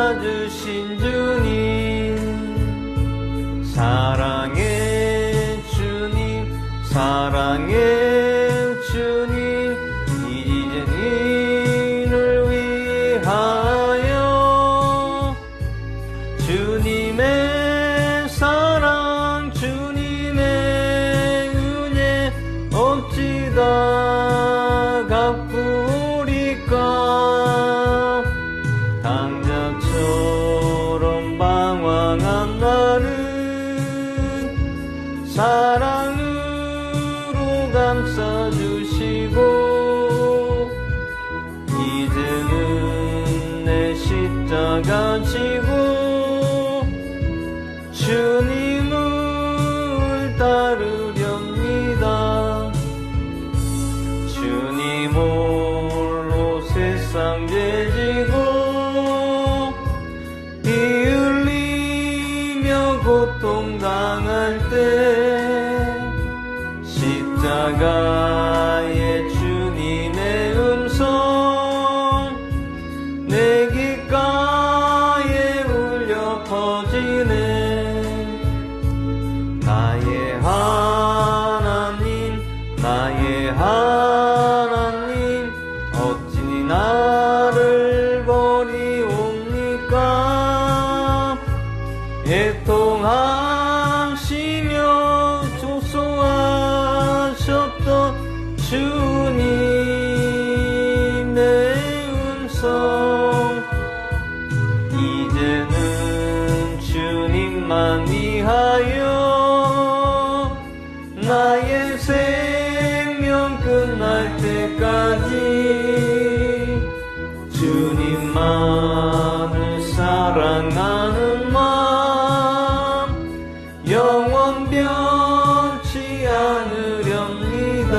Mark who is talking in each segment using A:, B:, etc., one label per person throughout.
A: 찾으신 주님, 사랑의 주님, 사랑의 주님, 이제님을 위하여 주님의 사랑, 주님의 은혜 어찌 다 갚으리까. 당자처럼 방황한 나를 사랑으로 감싸주시고, 이제는 내 십자가 지고 주님을 따르렵니다. 주님 홀로 세상 죄 지고 피 흘리며 고통당할 때 십자가에 주님의 음성 내 귓가에 울려 퍼지네. 나의 하나님, 나의 하나님, 어찌 나를 버리옵니까. 애통하시며 조소하셨던 주님의 음성, 이제는 주님만 위하여 나의 생명 끝날 때까지 주님만을 사랑하는 마음 영원 변치 않으렵니다.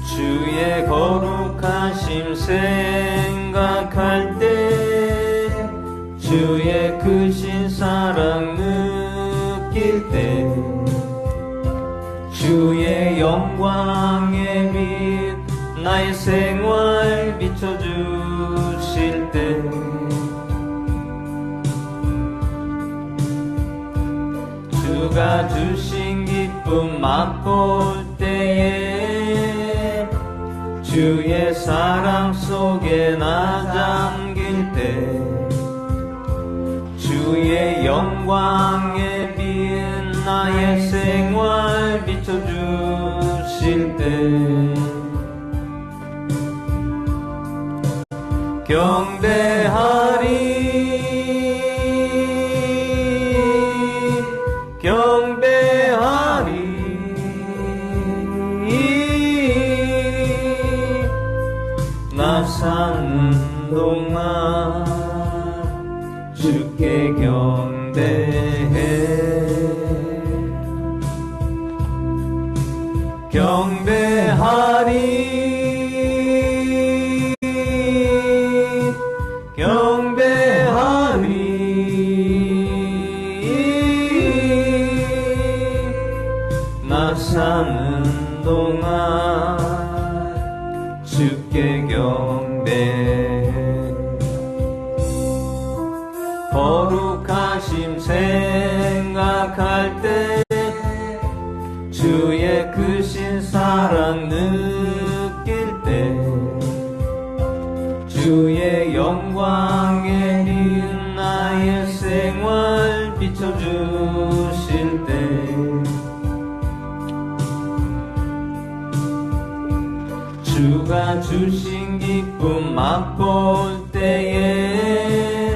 A: 주의 거룩하심 생각할 때, 주의 크신 사랑 느낄 때, 주의 영광의 빛 나의 생활 비춰주실 때, 주가 주신 기쁨 맛볼 때에 주의 사랑 속에 나 잠길 때, 주의 영광에 빛 나의 생활 비춰주실 때, 경배하리 경배하리 나 사는 동안 주께 경배해. 경배하리 경배하리 나 사는 동안 주께 경배해. 거룩하심 생각할 때, 주의 크신 사랑 느낄 때, 주의 영광에 빛 나의 생활 비춰주실 때, 주가 주신 기쁨 맛볼 때에,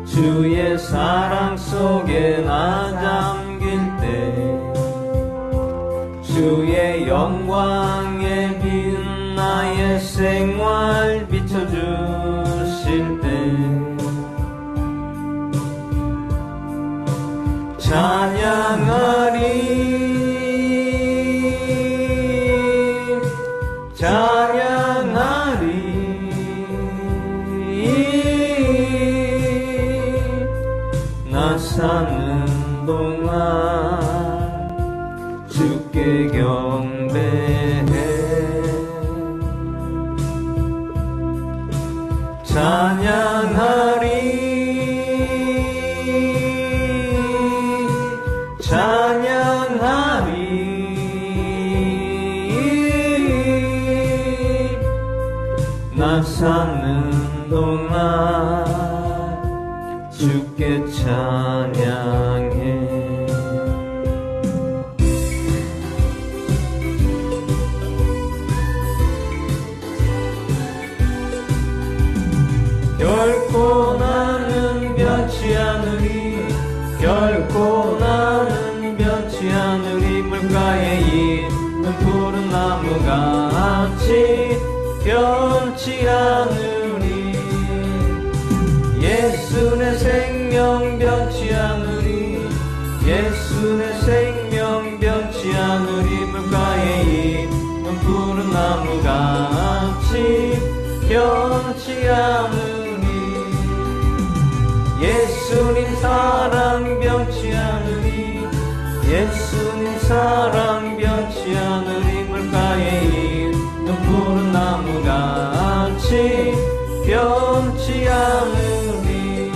A: 주의 사랑 속에 나 잠길 때, 주의 영광에 빛 나의 생활 비춰주실 때, 찬양 사는 동안 주께 경배해 찬양하리 찬양하리 나 사는 동안 주께 찬양해 결코 나는 변치 않으리 결코 나는 변치 않으리 물가에 있는 푸른 나무가 같이 변치 않으리 예수 내 생명 변치 않으리 예수 내 생명 변치 않으리 물가에 있는 푸른 나무가 같이 변치 않으리 예수님 사랑 변치 않으리 예수님 사랑 변치 않으리 물가에 있는 푸른 나무가 같이 변치 않으리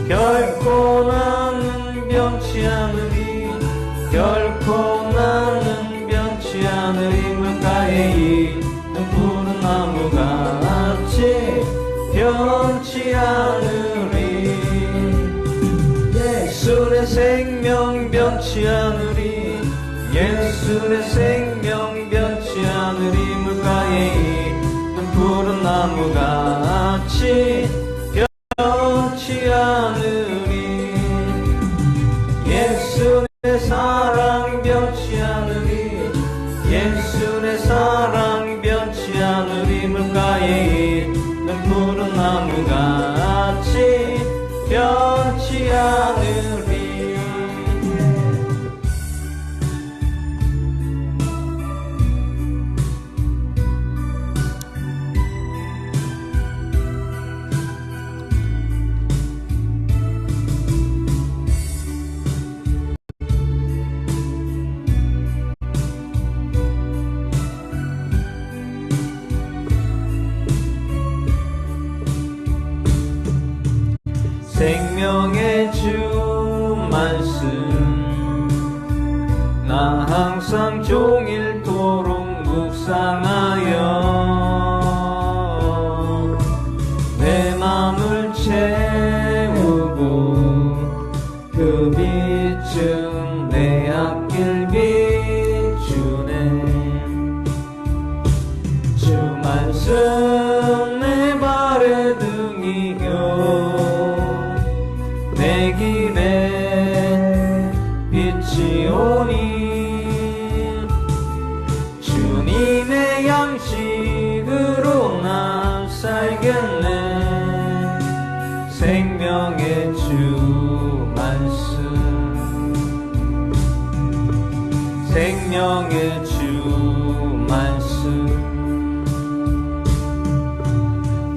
A: 결코 나는 변치 않으리 결코 나는 변치 않으리 물가에 있는 푸른 나무가 같이 변치 않으리 예수 내 생명 변치 않으리 예수 내 생명 변치 않으리 물가에 있는 푸른 나무가 같이 변치 않으리 예수 내 사랑 변치 않으리 예수 내 사랑 변치 않으리 물가에 있는 푸른 나무가 같이 변치 않으리 생명의 주 말씀 나 항상 종일토록 묵상하여 내 맘을 채우고 그 빛은 내 앞길 비추네 주 말씀 내 발의 등이요 내 길에 빛이 오니 주님의 양식으로 난 살겠네 생명의 주 말씀 생명의 주 말씀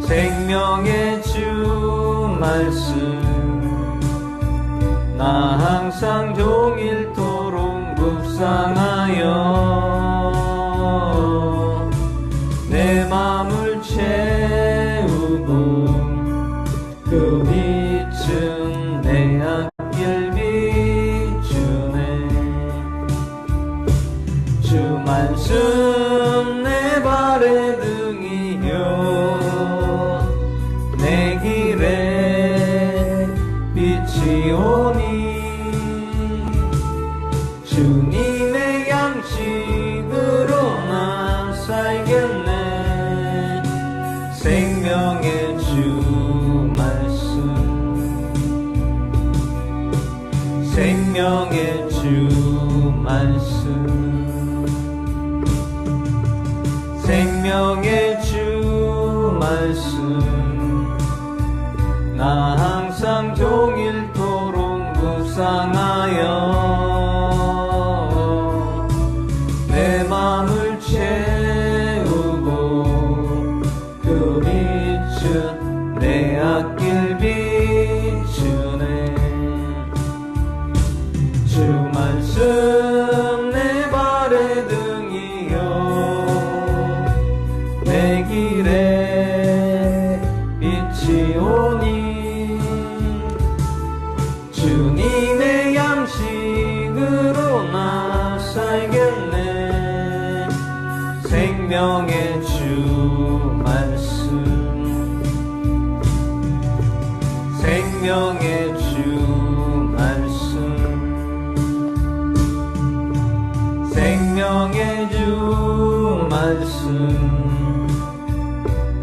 A: 생명의 주 말씀 나 항상 종일토록 묵상하여 내 맘을 채우고 그 빛은 내 앞길 비추네 주 말씀 내 발의 등이요 내 길에 빛이 오니 주님의 양식으로 난 살겠네 생명의 주 말씀 생명의 주 말씀 생명의 주 말씀 나 항상 종일토록 묵상하여 내 맘을 채우고 그 빛은 내 앞길 비추네 오니 주님의 양식으로 나 살겠네. 생명의 주 말씀, 생명의 주 말씀, 생명의 주 말씀.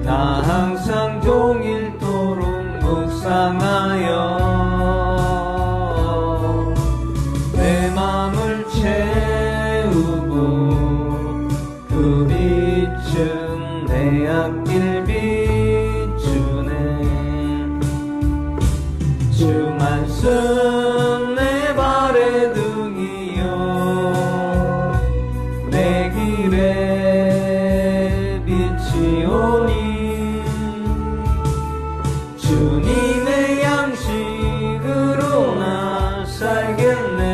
A: 나 항상 종일토록 묵상하여 내 맘을 채우고 그 빛은 내 앞길 비추네. 주 말씀 내 발의 등이요 내 길에 빛이오니 주님의 양식으로 나 살겠네.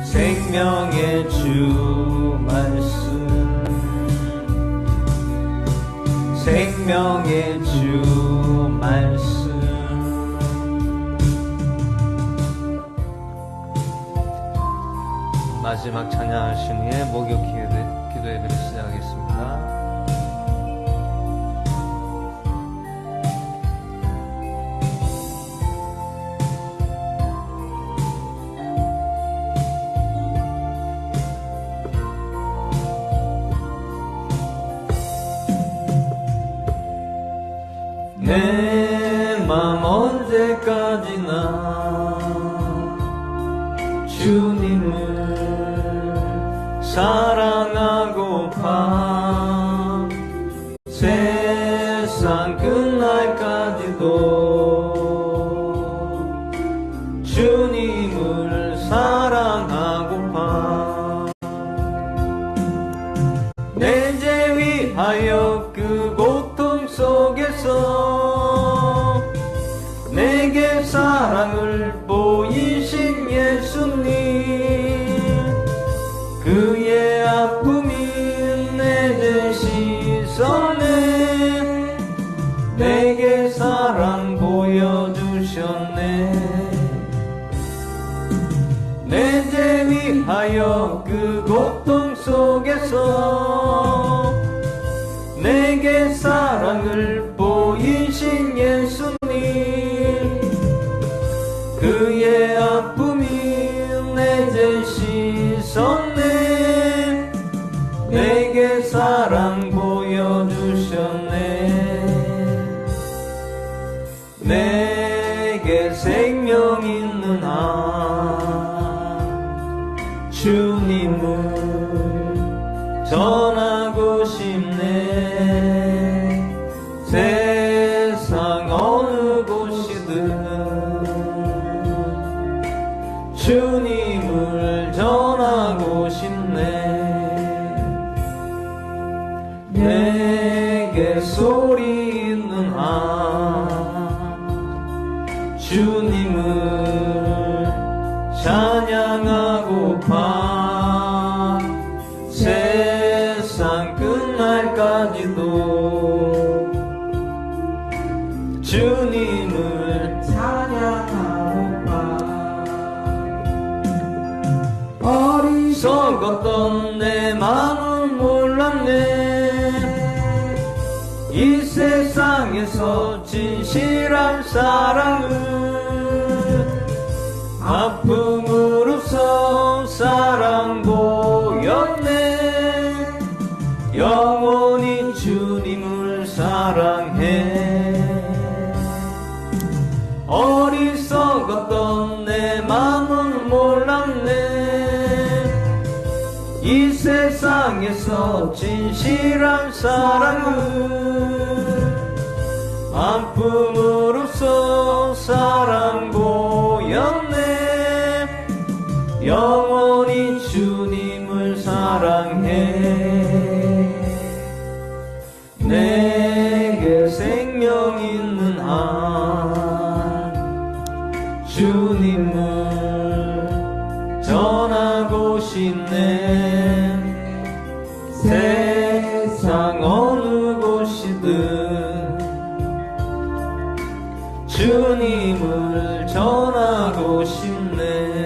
A: 생명의 주 말씀, 생명의 주 말씀. 마지막 찬양하신 후에 목욕 기도 예배를 시작하겠습니다. 내 맘 언제까지나 주님을 사랑하고파 세상 끝날까지도 주님을 사랑하고파 내 죄 위하여 그 고통 속에서 내게 사랑을 보이신 예수님, 그의 아픔이 내 대시선에 내게 사랑 보여주셨네. 내 죄 위하여 그 고통 속에서 내게 사랑을 보이신 예수님, 그의 아픔이 내 대시선에 내게 사랑 보여주셨네. 내게 생명 있는 한 주님을 전하고 싶네. 세상 어느 곳이든 주님을 전하고 싶네. 내게 소리 있는 한 주님을 찬양하고파 세상 끝날까지도 주님을 찬양하고파. 어리석었던 내 마음은 몰랐네. 이 세상에서 진실한 사랑은 아픔으로써 사랑 보였네. 영원히 주님을 사랑해. 어리석었던 내 마음은 몰랐네. 이 세상에서 진실한 사랑은 아픔으로써 사랑 보였네. 영원히 주님을 사랑해. 내게 생명 있는 한 주님을 전하고 싶네. 세상 어느 곳이든 주님을 전하고 싶네.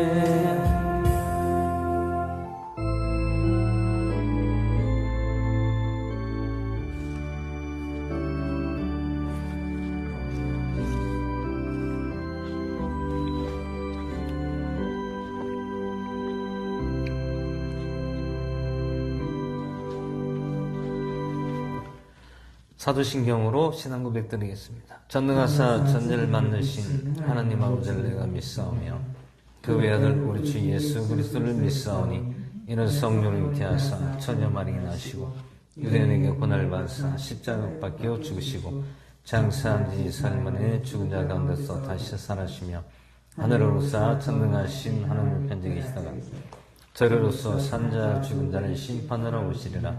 A: 사도신경으로 신앙 고백 드리겠습니다. 전능하사 전제를 만드신 하나님 아버지를 내가 믿사오며 그 외아들 우리 주 예수 그리스도를 믿사오니 이는 성령을 위태하사 처녀 마리아 나시고 유대인에게 고난을 받으사 십자가 못 박혀 죽으시고 장사한 지 4일 만에 죽은 자 가운데서 다시 살아시며 하늘을 우사 전능하신 하나님을 편지 계시다가 저리로서 산자 죽은 자를 심판하러 오시리라.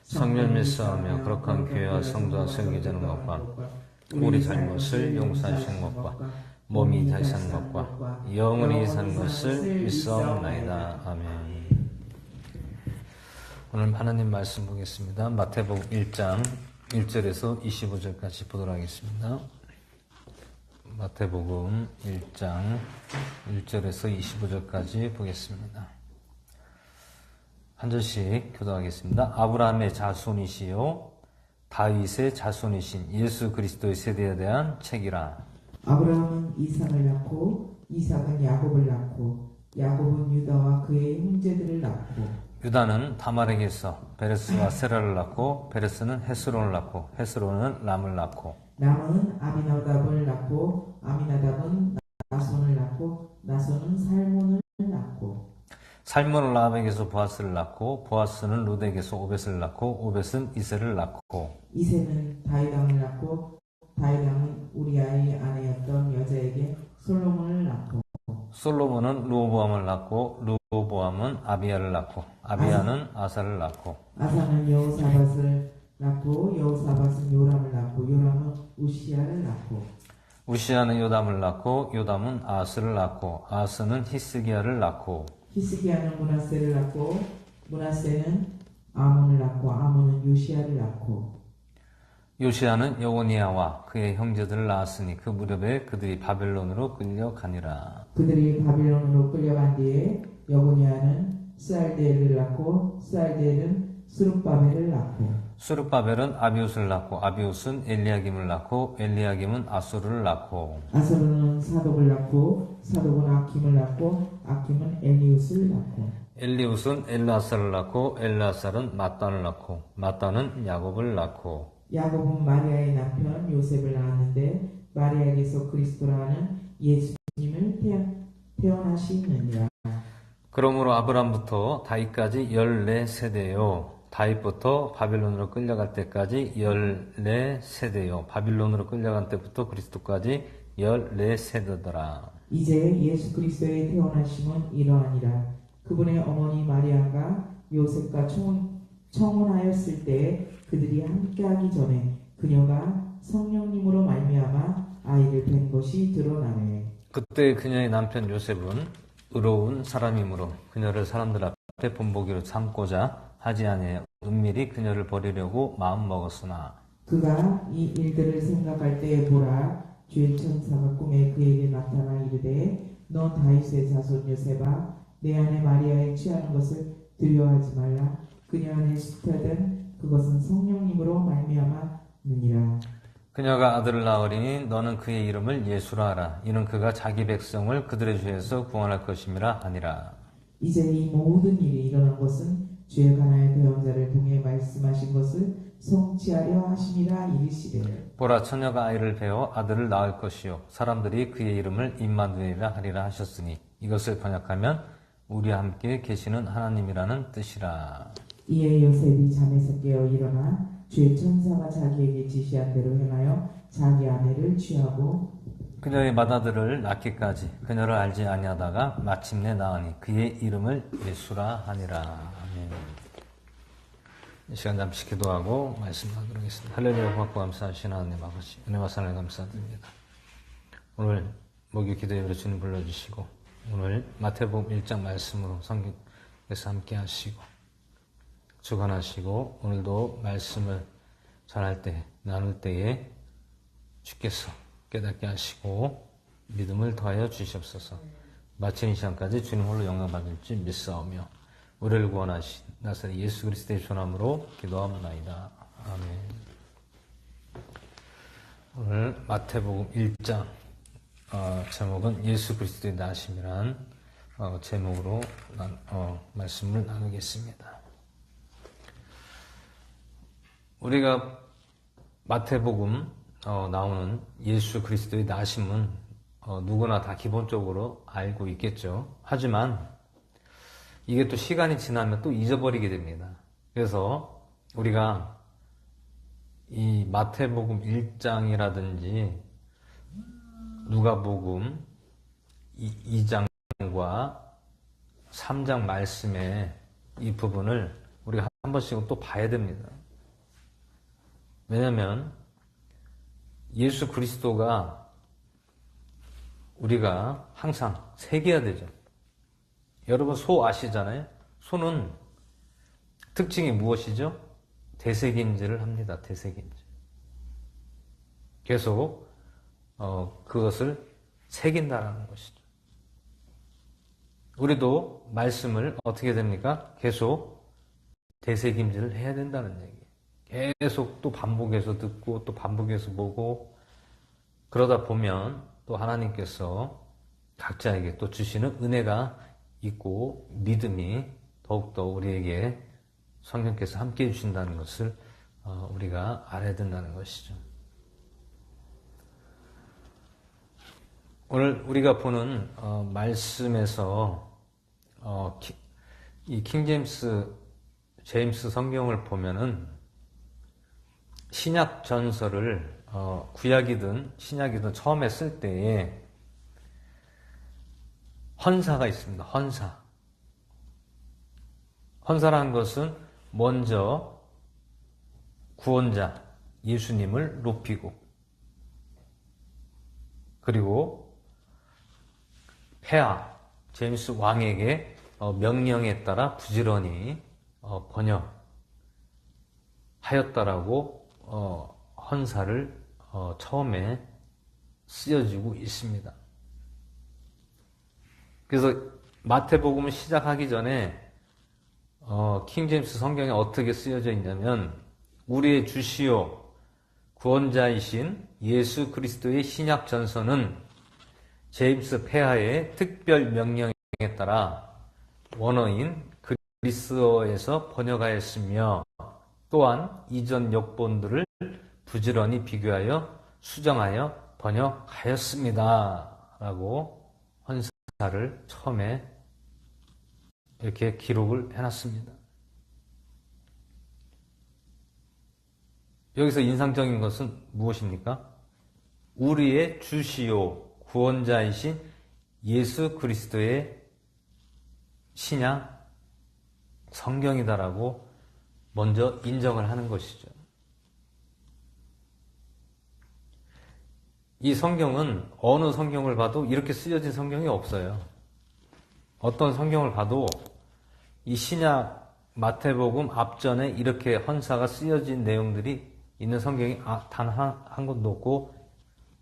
A: 성령 믿사오며 거룩한 교회와 성도와 설교자는 것과 우리 잘못을 용서하시는 것과 몸이 다시 사는 것과 영원히 사는 것을 믿사옵나이다. 아멘. 오늘 하나님 말씀 보겠습니다. 마태복음 1장 1절에서 25절까지 보도록 하겠습니다. 마태복음 1장 1절에서 25절까지 보겠습니다. 한 절씩 교도하겠습니다. 아브라함의 자손이시요 다윗의 자손이신 예수 그리스도의 세대에 대한 책이라.
B: 아브라함은 이삭을 낳고 이삭은 야곱을 낳고 야곱은 유다와 그의 형제들을 낳고
A: 유다는 다말에게서 베레스와 세라를 낳고 베레스는 헤스론을 낳고 헤스론은 람을 낳고
B: 람은 아미나답을 낳고 아미나답은 나손을 낳고 나손은 살몬을 낳고
A: 살몬은 라합에게서 보아스를 낳고 보아스는 루덱에서 오벳을 낳고 오벳은 이세를 낳고
B: 이세는 다윗왕을 낳고 다윗왕은 우리아의 아내였던 여자에게 솔로몬을 낳고
A: 솔로몬은 르호보암을 낳고 르호보암은 아비야를 낳고 아비야는 아사를 낳고
B: 아사는 여호사밧을 낳고 여호사밧은 요람을 낳고 요람은 우시야를 낳고
A: 우시야는 요담을 낳고 요담은 아스를 낳고 아스는 히스기야를 낳고
B: 히스기야는 므낫세를 낳고 므낫세는 아몬을 낳고 아몬은 요시야를 낳고
A: 요시야는 여고니아와 그의 형제들을 낳았으니 그 무렵에 그들이 바벨론으로 끌려가니라.
B: 그들이 바빌론으로 끌려간 뒤에 여고니아는 스알데엘을 낳고 스알데엘은 스룹바벨을 낳고
A: 수르바벨은 아비웃을 낳고 아비웃은 엘리야김을 낳고 엘리야김은 아수르를 낳고
B: 아수르는 사독을 낳고 사독은 아킴을 낳고 아킴은 엘리웃을 낳고
A: 엘리웃은 엘라살을 낳고 엘라살은 마단을 낳고 마단은 야곱을 낳고
B: 야곱은 마리아의 남편 요셉을 낳았는데 마리아에게서 그리스도라 하는 예수님을 태어나시느니라.
A: 그러므로 아브람부터 다윗까지 14세대요 다윗부터 바빌론으로 끌려갈 때까지 14세대요 바빌론으로 끌려간 때부터 그리스도까지 14세대더라.
B: 이제 예수 그리스도의 태어나심은 이러하니라. 그분의 어머니 마리아가 요셉과 청혼하였을 때 그들이 함께하기 전에 그녀가 성령님으로 말미암아 아이를 뵌 것이 드러나네.
A: 그때 그녀의 남편 요셉은 의로운 사람이므로 그녀를 사람들 앞에 본보기로 삼고자 하지 아니하여 은밀히 그녀를 버리려고 마음먹었으나
B: 그가 이 일들을 생각할 때 보라 주의 천사가 꿈에 그에게 나타나 이르되 너 다윗의 자손 요셉아 내 아내 마리아에 취하는 것을 두려워하지 말라. 그녀 안에 수태된 그것은 성령님으로 말미암았느니라.
A: 그녀가 아들을 낳으리니 너는 그의 이름을 예수라 하라. 이는 그가 자기 백성을 그들의 죄에서 구원할 것임이라 하니라.
B: 이제 이 모든 일이 일어난 것은 주의 가나의 대언자를 통해 말씀하신 것을 성취하려 하심이라 이르시되
A: 보라 처녀가 아이를 베어 아들을 낳을 것이요 사람들이 그의 이름을 임마누엘이라 하리라 하셨으니 이것을 번역하면 우리와 함께 계시는 하나님이라는 뜻이라.
B: 이에 요셉이 잠에서 깨어 일어나 주의 천사가 자기에게 지시한 대로 행하여 자기 아내를 취하고
A: 그녀의 맏아들을 낳기까지 그녀를 알지 아니하다가 마침내 낳으니 그의 이름을 예수라 하니라. 아멘. 이 시간 잠시 기도하고 말씀 나누도록 하겠습니다. 할렐루야 고맙고 감사하신 하나님 아버지 은혜와 사랑을 감사드립니다. 오늘 목요 기도 예배로 주님 불러주시고 오늘 마태복음 1장 말씀으로 성경에서 함께 하시고 주관하시고 오늘도 말씀을 전할 때 나눌 때에 주께서 깨닫게 하시고 믿음을 더하여 주시옵소서. 마치는 시간까지 주님 홀로 영광 받을 줄 믿사오며 우리를 구원하신 나사렛 예수 그리스도의 전함으로 기도하옵나이다. 아멘. 오늘 마태복음 1장 제목은 예수 그리스도의 나심이란 제목으로 말씀을 나누겠습니다. 우리가 마태복음 나오는 예수 그리스도의 나심은 누구나 다 기본적으로 알고 있겠죠. 하지만 이게 또 시간이 지나면 또 잊어버리게 됩니다. 그래서 우리가 이 마태복음 1장이라든지 누가복음 2장과 3장 말씀의 이 부분을 우리가 한 번씩은 또 봐야 됩니다. 왜냐하면 예수 그리스도가 우리가 항상 새겨야 되죠. 여러분 소 아시잖아요? 소는 특징이 무엇이죠? 되새김질을 합니다. 되새김질. 계속 그것을 새긴다라는 것이죠. 우리도 말씀을 어떻게 됩니까? 계속 되새김질을 해야 된다는 얘기예요. 계속 또 반복해서 듣고 또 반복해서 보고 그러다 보면 또 하나님께서 각자에게 또 주시는 은혜가 있고 믿음이 더욱더 우리에게 성령께서 함께 해주신다는 것을 우리가 알아야 된다는 것이죠. 오늘 우리가 보는 말씀에서 이 제임스 성경을 보면은 신약 전설을 구약이든 신약이든 처음에 쓸 때에 헌사가 있습니다. 헌사라는 것은 먼저 구원자 예수님을 높이고 그리고 폐하 제임스 왕에게 명령에 따라 부지런히 번역하였다라고 헌사를 처음에 쓰여지고 있습니다. 그래서 마태복음을 시작하기 전에 킹제임스 성경에 어떻게 쓰여져 있냐면 우리의 주시오 구원자이신 예수 그리스도의 신약 전서는 제임스 폐하의 특별 명령에 따라 원어인 그리스어에서 번역하였으며 또한 이전 역본들을 부지런히 비교하여 수정하여 번역하였습니다. 라고 헌사를 처음에 이렇게 기록을 해놨습니다. 여기서 인상적인 것은 무엇입니까? 우리의 주시오 구원자이신 예수 그리스도의 신약 성경이다라고 먼저 인정을 하는 것이죠. 이 성경은 어느 성경을 봐도 이렇게 쓰여진 성경이 없어요. 어떤 성경을 봐도 이 신약 마태복음 앞전에 이렇게 헌사가 쓰여진 내용들이 있는 성경이 단 한 곳도 없고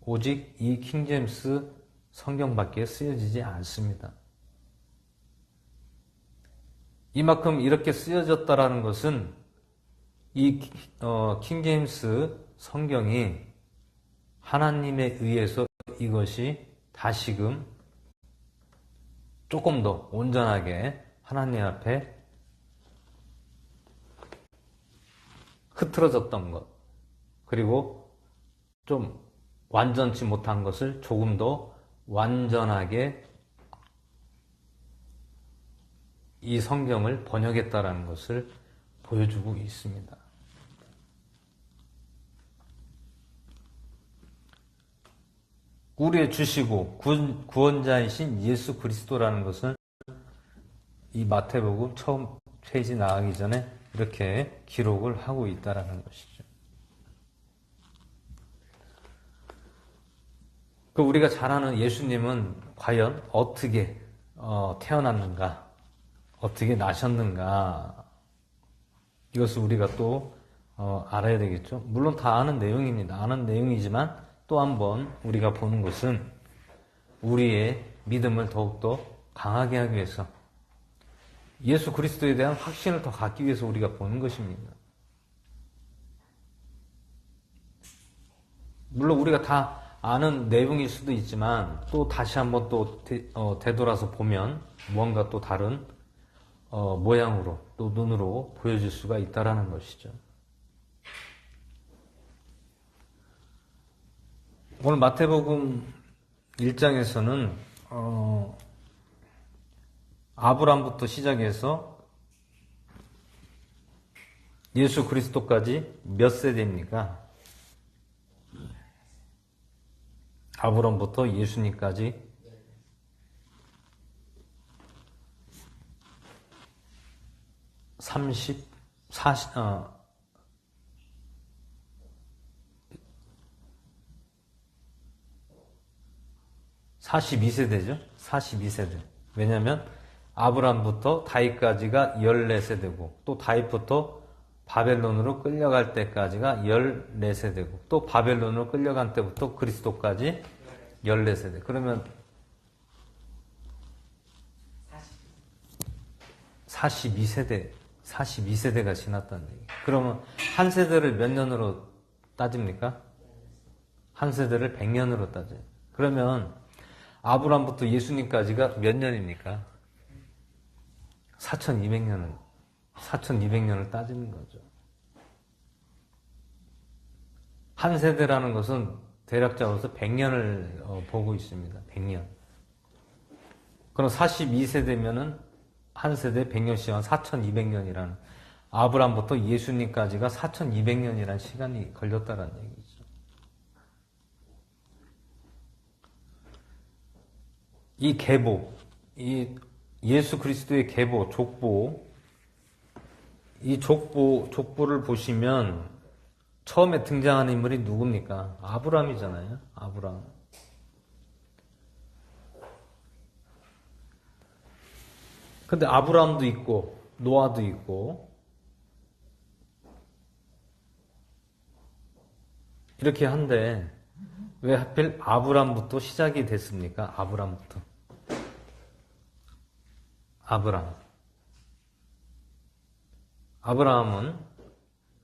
A: 오직 이 킹제임스 성경밖에 쓰여지지 않습니다. 이만큼 이렇게 쓰여졌다라는 것은 이 킹제임스 성경이 하나님에 의해서 이것이 다시금 조금 더 온전하게 하나님 앞에 흐트러졌던 것 그리고 좀 완전치 못한 것을 조금 더 완전하게 이 성경을 번역했다라는 것을 보여주고 있습니다. 우리의 주시고 구원자이신 예수 그리스도라는 것은 이 마태복음 처음 페이지 나가기 전에 이렇게 기록을 하고 있다라는 것이죠. 그 우리가 잘 아는 예수님은 과연 어떻게 태어났는가, 어떻게 나셨는가, 이것을 우리가 또 알아야 되겠죠. 물론 다 아는 내용입니다. 아는 내용이지만 또 한 번 우리가 보는 것은 우리의 믿음을 더욱더 강하게 하기 위해서 예수 그리스도에 대한 확신을 더 갖기 위해서 우리가 보는 것입니다. 물론 우리가 다 아는 내용일 수도 있지만 또 다시 한번 또 되돌아서 보면 무언가 또 다른 모양으로 또 눈으로 보여질 수가 있다라는 것이죠. 오늘 마태복음 1장에서는 아브람부터 시작해서 예수 그리스도까지 몇 세대입니까? 아브람부터 예수님까지 42세대죠. 42세대. 왜냐하면 아브람부터 다윗까지가 14세대고 또 다윗부터 바벨론으로 끌려갈 때까지가 14세대고 또 바벨론으로 끌려간 때부터 그리스도까지 14세대. 그러면 42세대가 지났다는 얘기. 그러면 한 세대를 몇 년으로 따집니까? 한 세대를 100년으로 따져요. 그러면 아브람부터 예수님까지가 몇 년입니까? 4200년을 따지는 거죠. 한 세대라는 것은 대략적으로 100년을 보고 있습니다. 100년. 그럼 42세대면은 한 세대 100년씩 4200년이라는 아브람부터 예수님까지가 4200년이라는 시간이 걸렸다는 얘기죠. 이 계보, 이 예수 그리스도의 계보, 족보, 이 족보를 보시면 처음에 등장하는 인물이 누굽니까? 아브람이잖아요. 아브람. 근데 아브람도 있고 노아도 있고 이렇게 한데 왜 하필 아브람부터 시작이 됐습니까? 아브람부터. 아브라함은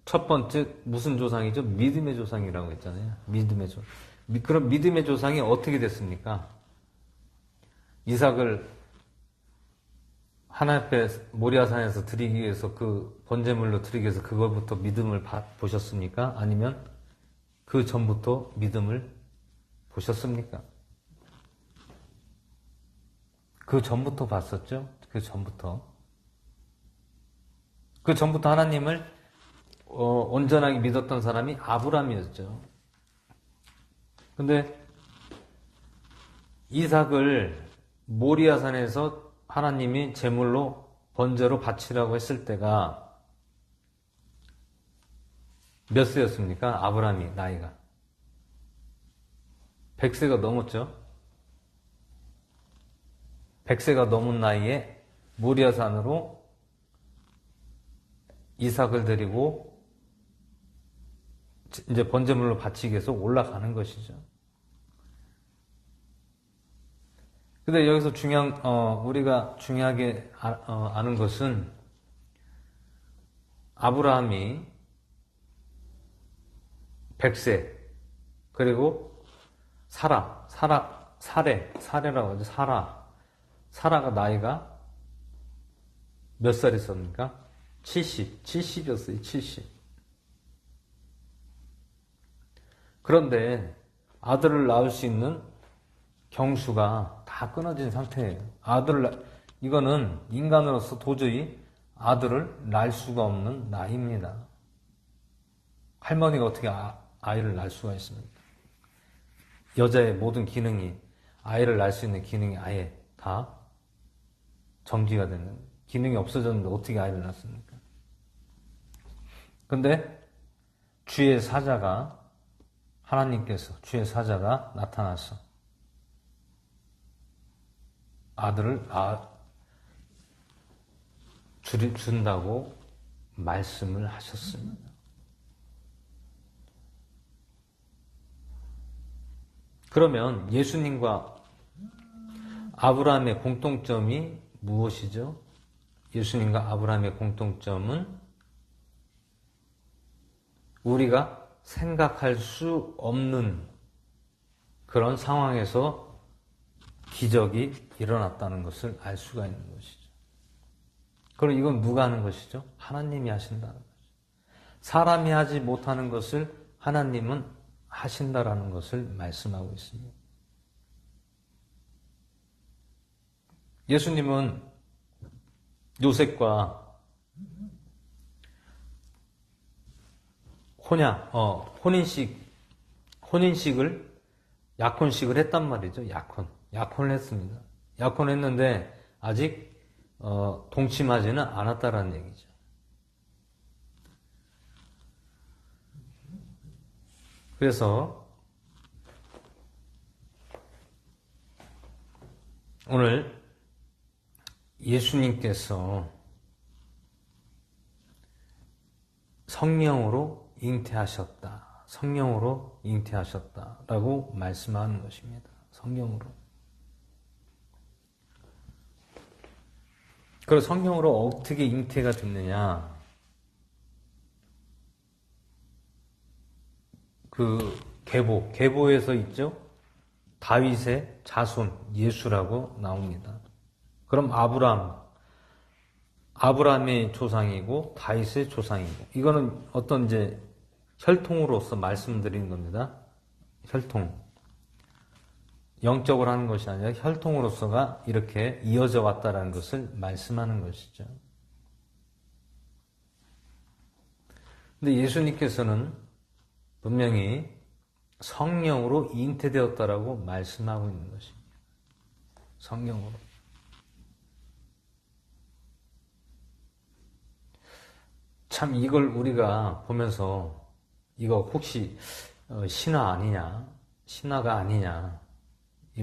A: 첫 번째 무슨 조상이죠? 믿음의 조상이라고 했잖아요. 믿음의 조상. 그럼 믿음의 조상이 어떻게 됐습니까? 이삭을 하나님 앞에 모리아산에서 드리기 위해서 그 번제물로 드리기 위해서 그걸부터 믿음을 보셨습니까? 아니면 그 전부터 믿음을 보셨습니까? 그 전부터 봤었죠? 그 전부터 하나님을 온전하게 믿었던 사람이 아브람이었죠. 근데 이삭을 모리아산에서 하나님이 제물로 번제로 바치라고 했을 때가 몇 세였습니까? 아브람이 나이가 100세가 넘었죠. 100세가 넘은 나이에 모리아산으로 이삭을 데리고 이제 번제물로 바치기 위해서 올라가는 것이죠. 근데 여기서 우리가 중요하게 아는 것은 아브라함이 100세, 그리고 사레라고 하죠. 사라가 나이가 몇 살 있었습니까? 70이었어요, 70. 그런데 아들을 낳을 수 있는 경수가 다 끊어진 상태예요. 이거는 인간으로서 도저히 아들을 낳을 수가 없는 나이입니다. 할머니가 어떻게 아이를 낳을 수가 있습니까? 여자의 모든 기능이, 아이를 낳을 수 있는 기능이 아예 다 정지가 되는, 기능이 없어졌는데 어떻게 아이를 낳습니까? 근데 하나님께서 주의 사자가 나타나서 아들을 준다고 말씀을 하셨습니다. 그러면 예수님과 아브라함의 공통점이 무엇이죠? 예수님과 아브라함의 공통점은 우리가 생각할 수 없는 그런 상황에서 기적이 일어났다는 것을 알 수가 있는 것이죠. 그럼 이건 누가 하는 것이죠? 하나님이 하신다는 것이죠. 사람이 하지 못하는 것을 하나님은 하신다라는 것을 말씀하고 있습니다. 예수님은 요셉과 약혼식을 했단 말이죠. 약혼을 했습니다. 약혼했는데 아직 동침하지는 않았다라는 얘기죠. 그래서 오늘 예수님께서 성령으로 잉태하셨다라고 말씀하는 것입니다. 성령으로. 그리고 성령으로 어떻게 잉태가 됐느냐? 계보에서 있죠? 다윗의 자손 예수라고 나옵니다. 그럼 아브라함의 조상이고 다윗의 조상이고, 이거는 어떤 이제 혈통으로서 말씀드리는 겁니다. 혈통. 영적으로 하는 것이 아니라 혈통으로서가 이렇게 이어져 왔다라는 것을 말씀하는 것이죠. 근데 예수님께서는 분명히 성령으로 잉태되었다라고 말씀하고 있는 것입니다. 성령으로. 참 이걸 우리가 보면서 이거 혹시 신화 아니냐, 신화가 아니냐,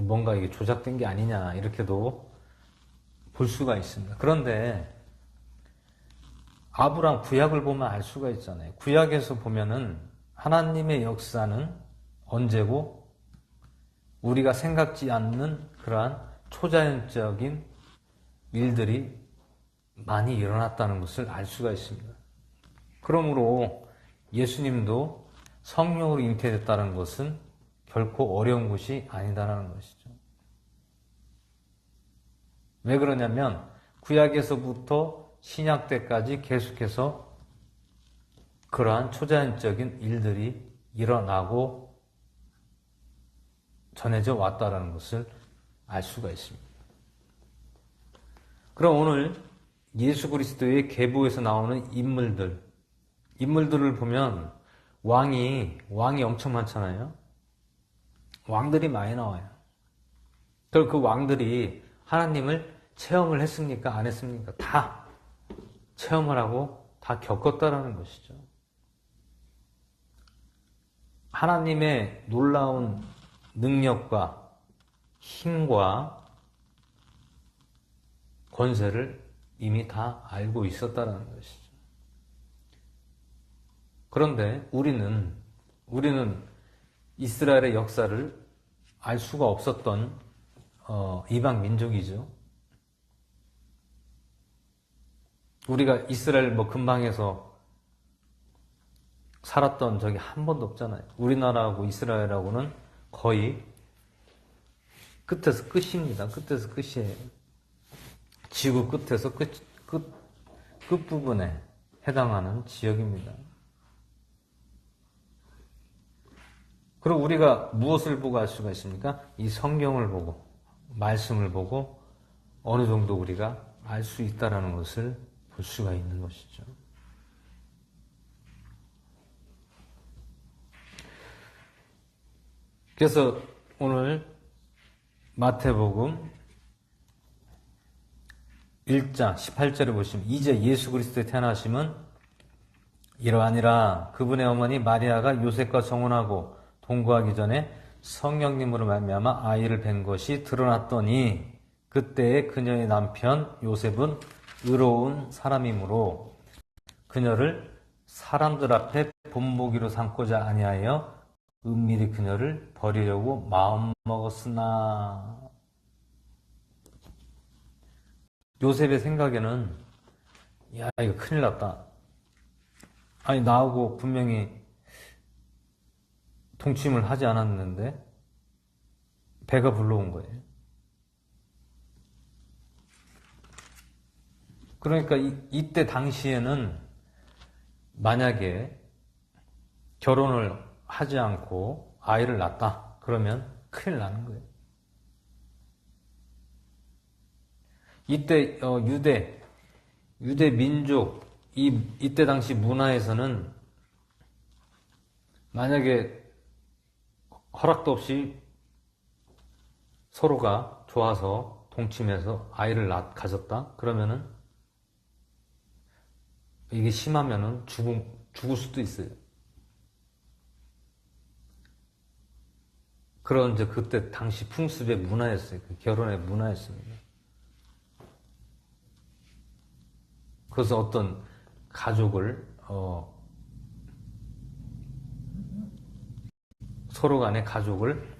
A: 뭔가 이게 조작된 게 아니냐 이렇게도 볼 수가 있습니다. 그런데 아브라함 구약을 보면 알 수가 있잖아요. 구약에서 보면은 하나님의 역사는 언제고 우리가 생각지 않는 그러한 초자연적인 일들이 많이 일어났다는 것을 알 수가 있습니다. 그러므로 예수님도 성령으로 잉태됐다는 것은 결코 어려운 것이 아니다라는 것이죠. 왜 그러냐면 구약에서부터 신약 때까지 계속해서 그러한 초자연적인 일들이 일어나고 전해져 왔다라는 것을 알 수가 있습니다. 그럼 오늘 예수 그리스도의 계보에서 나오는 인물들을 보면 왕이 엄청 많잖아요. 왕들이 많이 나와요. 그리고 그 왕들이 하나님을 체험을 했습니까? 안 했습니까? 다 체험을 하고 다 겪었다라는 것이죠. 하나님의 놀라운 능력과 힘과 권세를 이미 다 알고 있었다라는 것이죠. 그런데 우리는 이스라엘의 역사를 알 수가 없었던 이방 민족이죠. 우리가 이스라엘 근방에서 살았던 적이 한 번도 없잖아요. 우리나라하고 이스라엘하고는 거의 끝에서 끝입니다. 끝에서 끝이에요. 지구 끝에서 끝부분에 해당하는 지역입니다. 그럼 우리가 무엇을 보고 알 수가 있습니까? 이 성경을 보고, 말씀을 보고 어느 정도 우리가 알 수 있다라는 것을 볼 수가 있는 것이죠. 그래서 오늘 마태복음 1장 18절에 보시면 이제 예수 그리스도의 태어나심은 이러하니라 그분의 어머니 마리아가 요셉과 성혼하고 동거하기 전에 성령님으로 말미암아 아이를 뵌 것이 드러났더니 그때의 그녀의 남편 요셉은 의로운 사람이므로 그녀를 사람들 앞에 본보기로 삼고자 아니하여 은밀히 그녀를 버리려고 마음먹었으나 요셉의 생각에는 야 이거 큰일 났다. 아니 나하고 분명히 동침을 하지 않았는데 배가 불러온 거예요. 그러니까 이때 당시에는 만약에 결혼을 하지 않고 아이를 낳았다 그러면 큰일 나는 거예요. 이때 유대 민족 이때 당시 문화에서는 만약에 허락도 없이 서로가 좋아서 동침해서 아이를 가졌다 그러면은 이게 심하면은 죽을 수도 있어요. 그런 이제 그때 당시 풍습의 문화였어요. 그 결혼의 문화였습니다. 그래서 어떤 가족을 서로 간의 가족을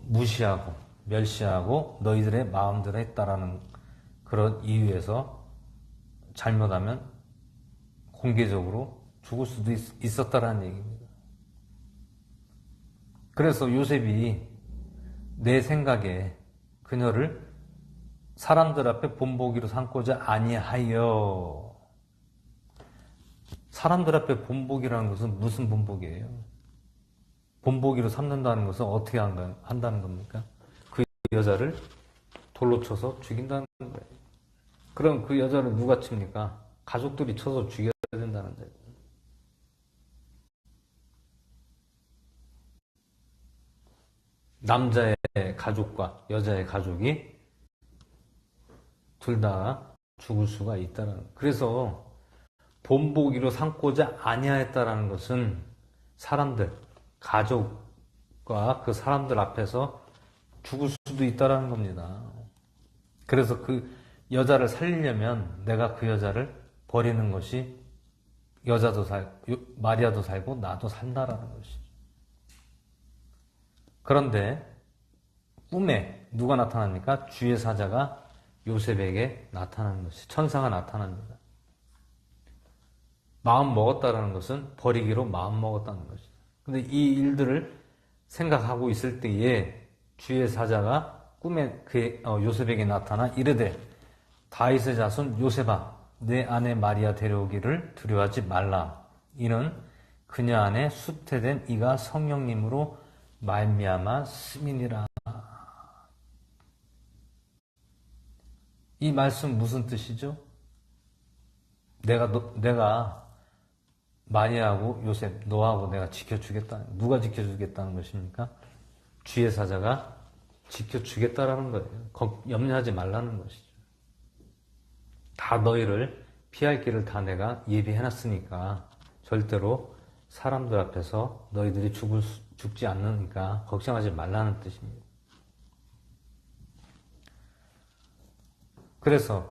A: 무시하고 멸시하고 너희들의 마음대로 했다라는 그런 이유에서 잘못하면 공개적으로 죽을 수도 있었다라는 얘기입니다. 그래서 요셉이 내 생각에 그녀를 사람들 앞에 본보기로 삼고자 아니하여. 사람들 앞에 본보기라는 것은 무슨 본보기예요? 본보기로 삼는다는 것은 어떻게 한다는 겁니까? 그 여자를 돌로 쳐서 죽인다는 거예요. 그럼 그 여자를 누가 칩니까? 가족들이 쳐서 죽여야 된다는 거예요. 남자의 가족과 여자의 가족이 둘 다 죽을 수가 있다는 거예요. 그래서 본보기로 삼고자 아니하였다라는 것은 사람들, 가족과 그 사람들 앞에서 죽을 수도 있다라는 겁니다. 그래서 그 여자를 살리려면 내가 그 여자를 버리는 것이 여자도 살고 마리아도 살고 나도 산다라는 것이죠. 그런데 꿈에 누가 나타납니까? 주의 사자가 요셉에게 나타나는 것이 천사가 나타납니다. 마음 먹었다라는 것은 버리기로 마음 먹었다는 것이죠. 근데 이 일들을 생각하고 있을 때에 주의 사자가 꿈에 요셉에게 나타나 이르되 다윗의 자손 요셉아 내 아내 마리아 데려오기를 두려워하지 말라. 이는 그녀 안에 수태된 이가 성령님으로 말미암아 스민이라. 이 말씀 무슨 뜻이죠? 내가 마리아하고 요셉 너하고 내가 지켜주겠다. 누가 지켜주겠다는 것입니까? 주의 사자가 지켜주겠다라는 거예요. 염려하지 말라는 것이죠. 다 너희를 피할 길을 다 내가 예비해놨으니까 절대로 사람들 앞에서 너희들이 죽지 않으니까 걱정하지 말라는 뜻입니다. 그래서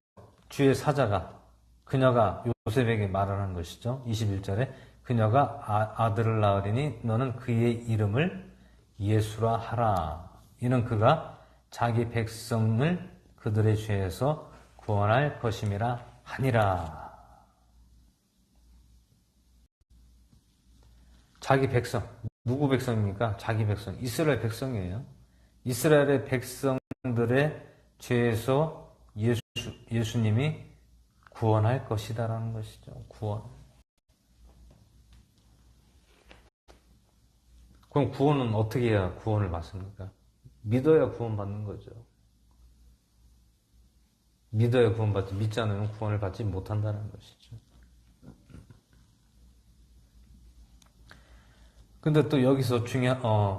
A: 주의 사자가 그녀가 요셉에게 말을 한 것이죠. 21절에 그녀가 아들을 낳으리니 너는 그의 이름을 예수라 하라. 이는 그가 자기 백성을 그들의 죄에서 구원할 것임이라 하니라. 자기 백성, 누구 백성입니까? 자기 백성, 이스라엘 백성이에요. 이스라엘의 백성들의 죄에서 예수님이 구원할 것이다라는 것이죠. 구원. 그럼 구원은 어떻게 해야 구원을 받습니까? 믿어야 구원받는 거죠. 믿어야 구원받지, 믿지 않으면 구원을 받지 못한다는 것이죠. 근데 또 여기서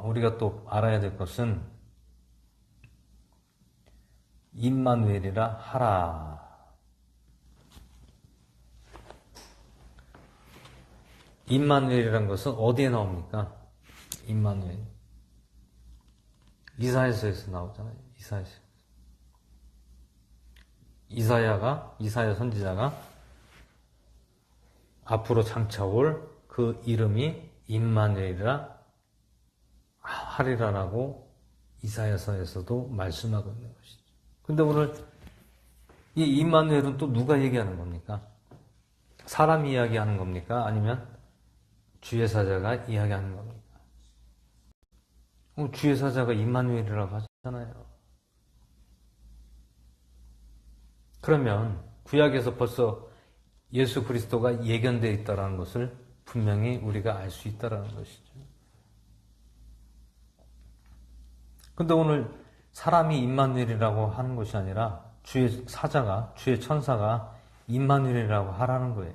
A: 우리가 또 알아야 될 것은 임마누엘이라 하라. 임마누엘이라는 것은 어디에 나옵니까? 임마누엘. 이사야서에서 나오잖아요. 이사야 선지자가 앞으로 장차 올 그 이름이 임마누엘이라 하리라라고 이사야서에서도 말씀하고 있는 것이죠. 근데 오늘 이 임마누엘은 또 누가 얘기하는 겁니까? 사람이 이야기하는 겁니까? 아니면 주의 사자가 이야기하는 겁니까? 주의 사자가 임마누엘이라고 하잖아요. 그러면 구약에서 벌써 예수 그리스도가 예견되어 있다는 것을 분명히 우리가 알 수 있다는 것이죠. 근데 오늘 사람이 임마누엘이라고 하는 것이 아니라 주의 사자가, 주의 천사가 임마누엘이라고 하라는 거예요.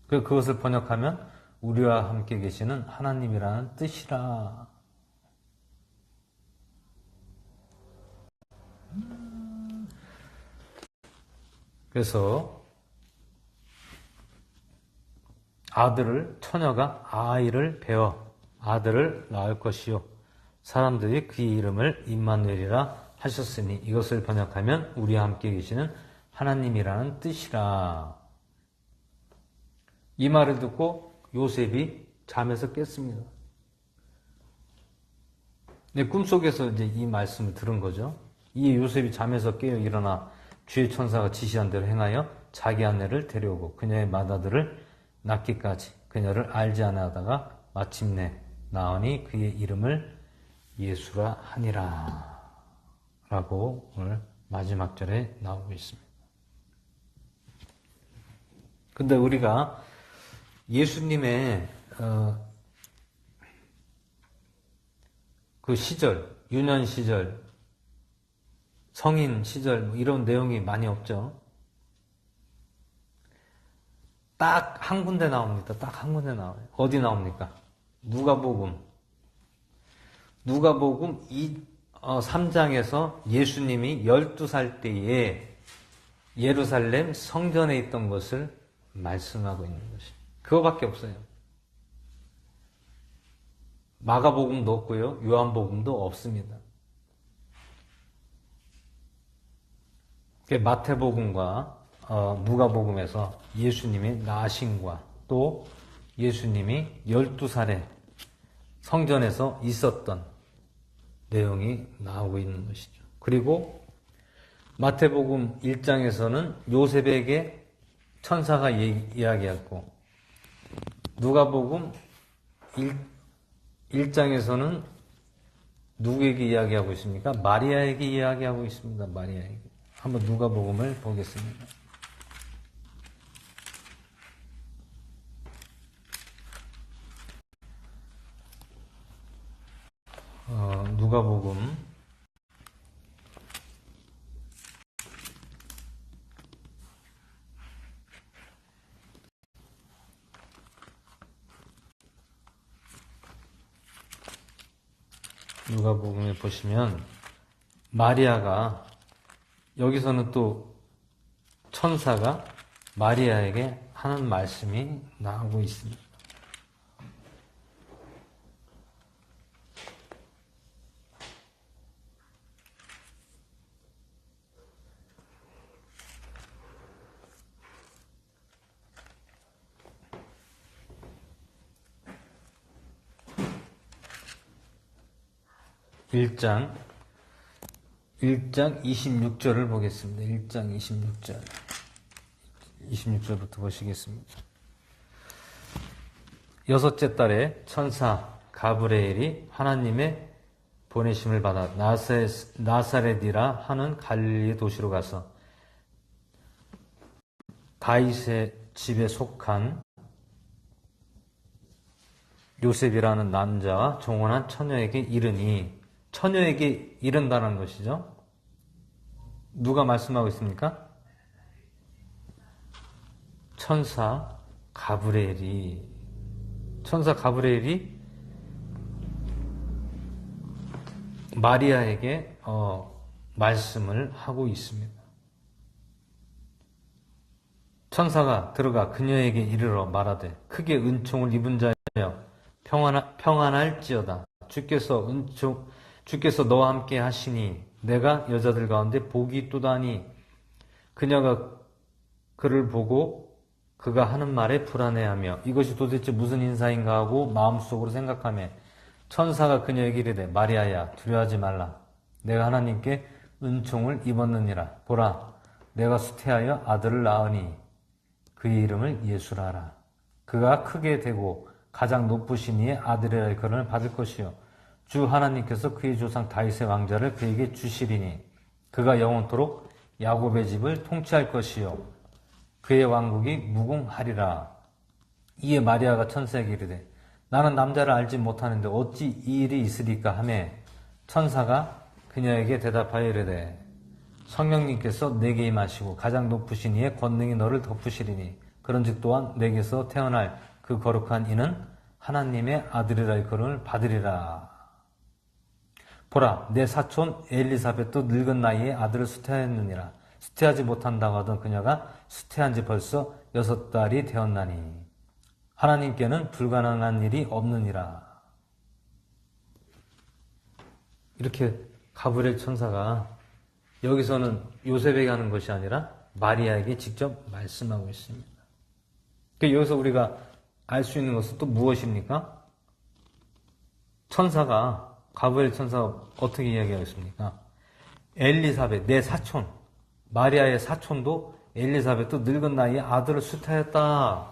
A: 그것을 번역하면 우리와 함께 계시는 하나님이라는 뜻이라. 그래서 처녀가 아이를 배어 아들을 낳을 것이요 사람들이 그의 이름을 임마누엘이라 하셨으니 이것을 번역하면 우리와 함께 계시는 하나님이라는 뜻이라. 이 말을 듣고 요셉이 잠에서 깼습니다. 꿈속에서 이제 이 말씀을 들은 거죠. 이 요셉이 잠에서 깨어 일어나 주의 천사가 지시한 대로 행하여 자기 아내를 데려오고 그녀의 맏아들을 낳기까지 그녀를 알지 아니하다가 마침내 낳으니 그의 이름을 예수라 하니라 라고 오늘 마지막 절에 나오고 있습니다. 근데 우리가 예수님의 그 시절, 유년 시절, 성인 시절 이런 내용이 많이 없죠. 딱 한 군데 나옵니다. 딱 한 군데 나와요. 어디 나옵니까? 누가복음 3장에서 예수님이 12살 때에 예루살렘 성전에 있던 것을 말씀하고 있는 것이 그거밖에 없어요. 마가복음도 없고요. 요한복음도 없습니다. 마태복음과 누가복음에서 예수님의 나심과 또 예수님이 12살에 성전에서 있었던 내용이 나오고 있는 것이죠. 그리고 마태복음 1장에서는 요셉에게 천사가 이야기했고 누가복음 1장에서는 누구에게 이야기하고 있습니까? 마리아에게 이야기하고 있습니다. 마리아에게. 한번 누가복음을 보겠습니다. 누가복음 '누가복음에 보시면 마리아가 여기서는 또 천사가 마리아에게 하는 말씀이 나오고 있습니다. (1장 26절을 보겠습니다. 1장 26절부터 보시겠습니다. 여섯째 달에 천사 가브리엘이 하나님의 보내심을 받아 나사렛이라 하는 갈릴리 도시로 가서 다윗의 집에 속한 요셉이라는 남자와 종혼한 처녀에게 이르니, 처녀에게 이른다는 것이죠. 누가 말씀하고 있습니까? 천사 가브리엘이 마리아에게 말씀을 하고 있습니다. 천사가 들어가 그녀에게 이르러 말하되 크게 은총을 입은 자여 평안할지어다. 주께서 너와 함께 하시니 내가 여자들 가운데 복이 있도다니. 그녀가 그를 보고 그가 하는 말에 불안해하며 이것이 도대체 무슨 인사인가 하고 마음속으로 생각하며 천사가 그녀에게 이르되 마리아야 두려워하지 말라. 내가 하나님께 은총을 입었느니라. 보라 내가 수태하여 아들을 낳으니 그의 이름을 예수라 하라. 그가 크게 되고 가장 높으신 이의 아들이라 일컬음을 받을 것이요 주 하나님께서 그의 조상 다윗의 왕자를 그에게 주시리니 그가 영원토록 야곱의 집을 통치할 것이요 그의 왕국이 무궁하리라. 이에 마리아가 천사에게 이르되 나는 남자를 알지 못하는데 어찌 이 일이 있으리까 하며 천사가 그녀에게 대답하여 이르되 성령님께서 내게 임하시고 가장 높으신 이의 권능이 너를 덮으시리니 그런즉 또한 내게서 태어날 그 거룩한 이는 하나님의 아들이라 일컬음을 받으리라. 보라 내 사촌 엘리사벳도 늙은 나이에 아들을 수태하였느니라. 수태하지 못한다고 하던 그녀가 수태한 지 벌써 6달이 되었나니 하나님께는 불가능한 일이 없느니라. 이렇게 가브리엘 천사가 여기서는 요셉에게 하는 것이 아니라 마리아에게 직접 말씀하고 있습니다. 여기서 우리가 알 수 있는 것은 또 무엇입니까? 천사가, 가브리엘 천사가 어떻게 이야기하겠습니까? 엘리사벳, 내 사촌, 마리아의 사촌도 엘리사벳도 늙은 나이에 아들을 수태하였다.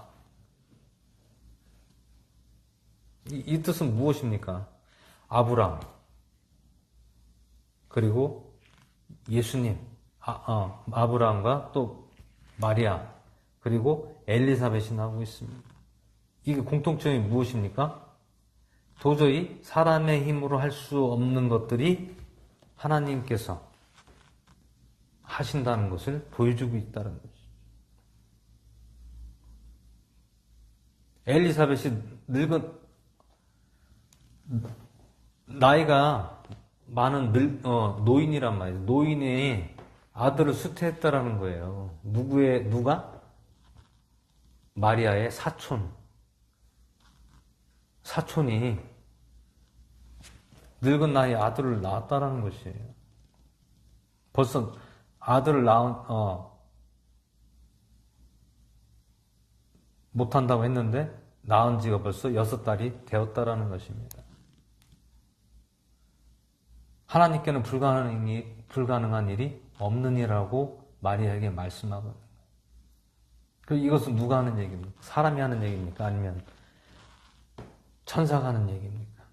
A: 이 뜻은 무엇입니까? 아브람, 그리고 예수님, 아브라함과 또 마리아, 그리고 엘리사벳이 나오고 있습니다. 이게 공통점이 무엇입니까? 도저히 사람의 힘으로 할 수 없는 것들이 하나님께서 하신다는 것을 보여주고 있다는 것이죠. 엘리사벳이 나이가 많은 노인이란 말이에요. 노인이 아들을 수태했다라는 거예요. 누가? 마리아의 사촌이 늙은 나이에 아들을 낳았다라는 것이에요. 벌써 아들을 못한다고 했는데 낳은 지가 벌써 6달이 되었다라는 것입니다. 하나님께는 불가능한 일이 없느니라고 마리아에게 말씀하거든요. 이것은 누가 하는 얘기입니까? 사람이 하는 얘기입니까? 아니면 천사가 하는 얘기입니까?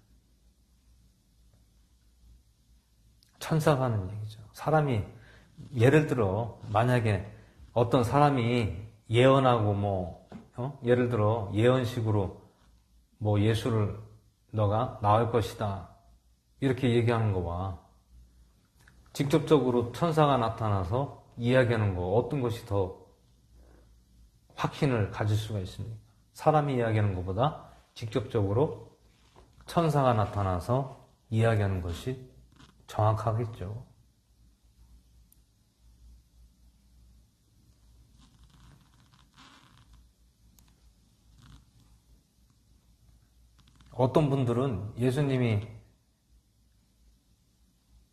A: 천사가 하는 얘기죠. 사람이 예를 들어 만약에 어떤 사람이 예언하고 예를 들어 예언식으로 예수를 너가 낳을 것이다 이렇게 얘기하는 거와 직접적으로 천사가 나타나서 이야기하는 거 어떤 것이 더 확신을 가질 수가 있습니까? 사람이 이야기하는 것보다 직접적으로 천사가 나타나서 이야기하는 것이 정확하겠죠. 어떤 분들은 예수님이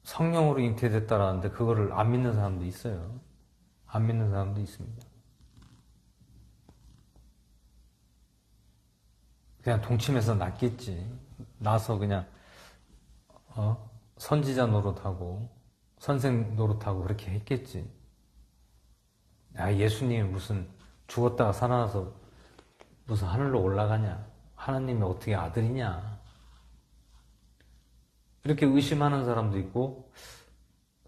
A: 성령으로 잉태됐다라는데 그거를 안 믿는 사람도 있어요. 안 믿는 사람도 있습니다. 그냥 동침해서 낳겠지. 나서 그냥 선지자 노릇하고 선생 노릇하고 그렇게 했겠지. 예수님이 무슨 죽었다가 살아나서 무슨 하늘로 올라가냐. 하나님이 어떻게 아들이냐. 이렇게 의심하는 사람도 있고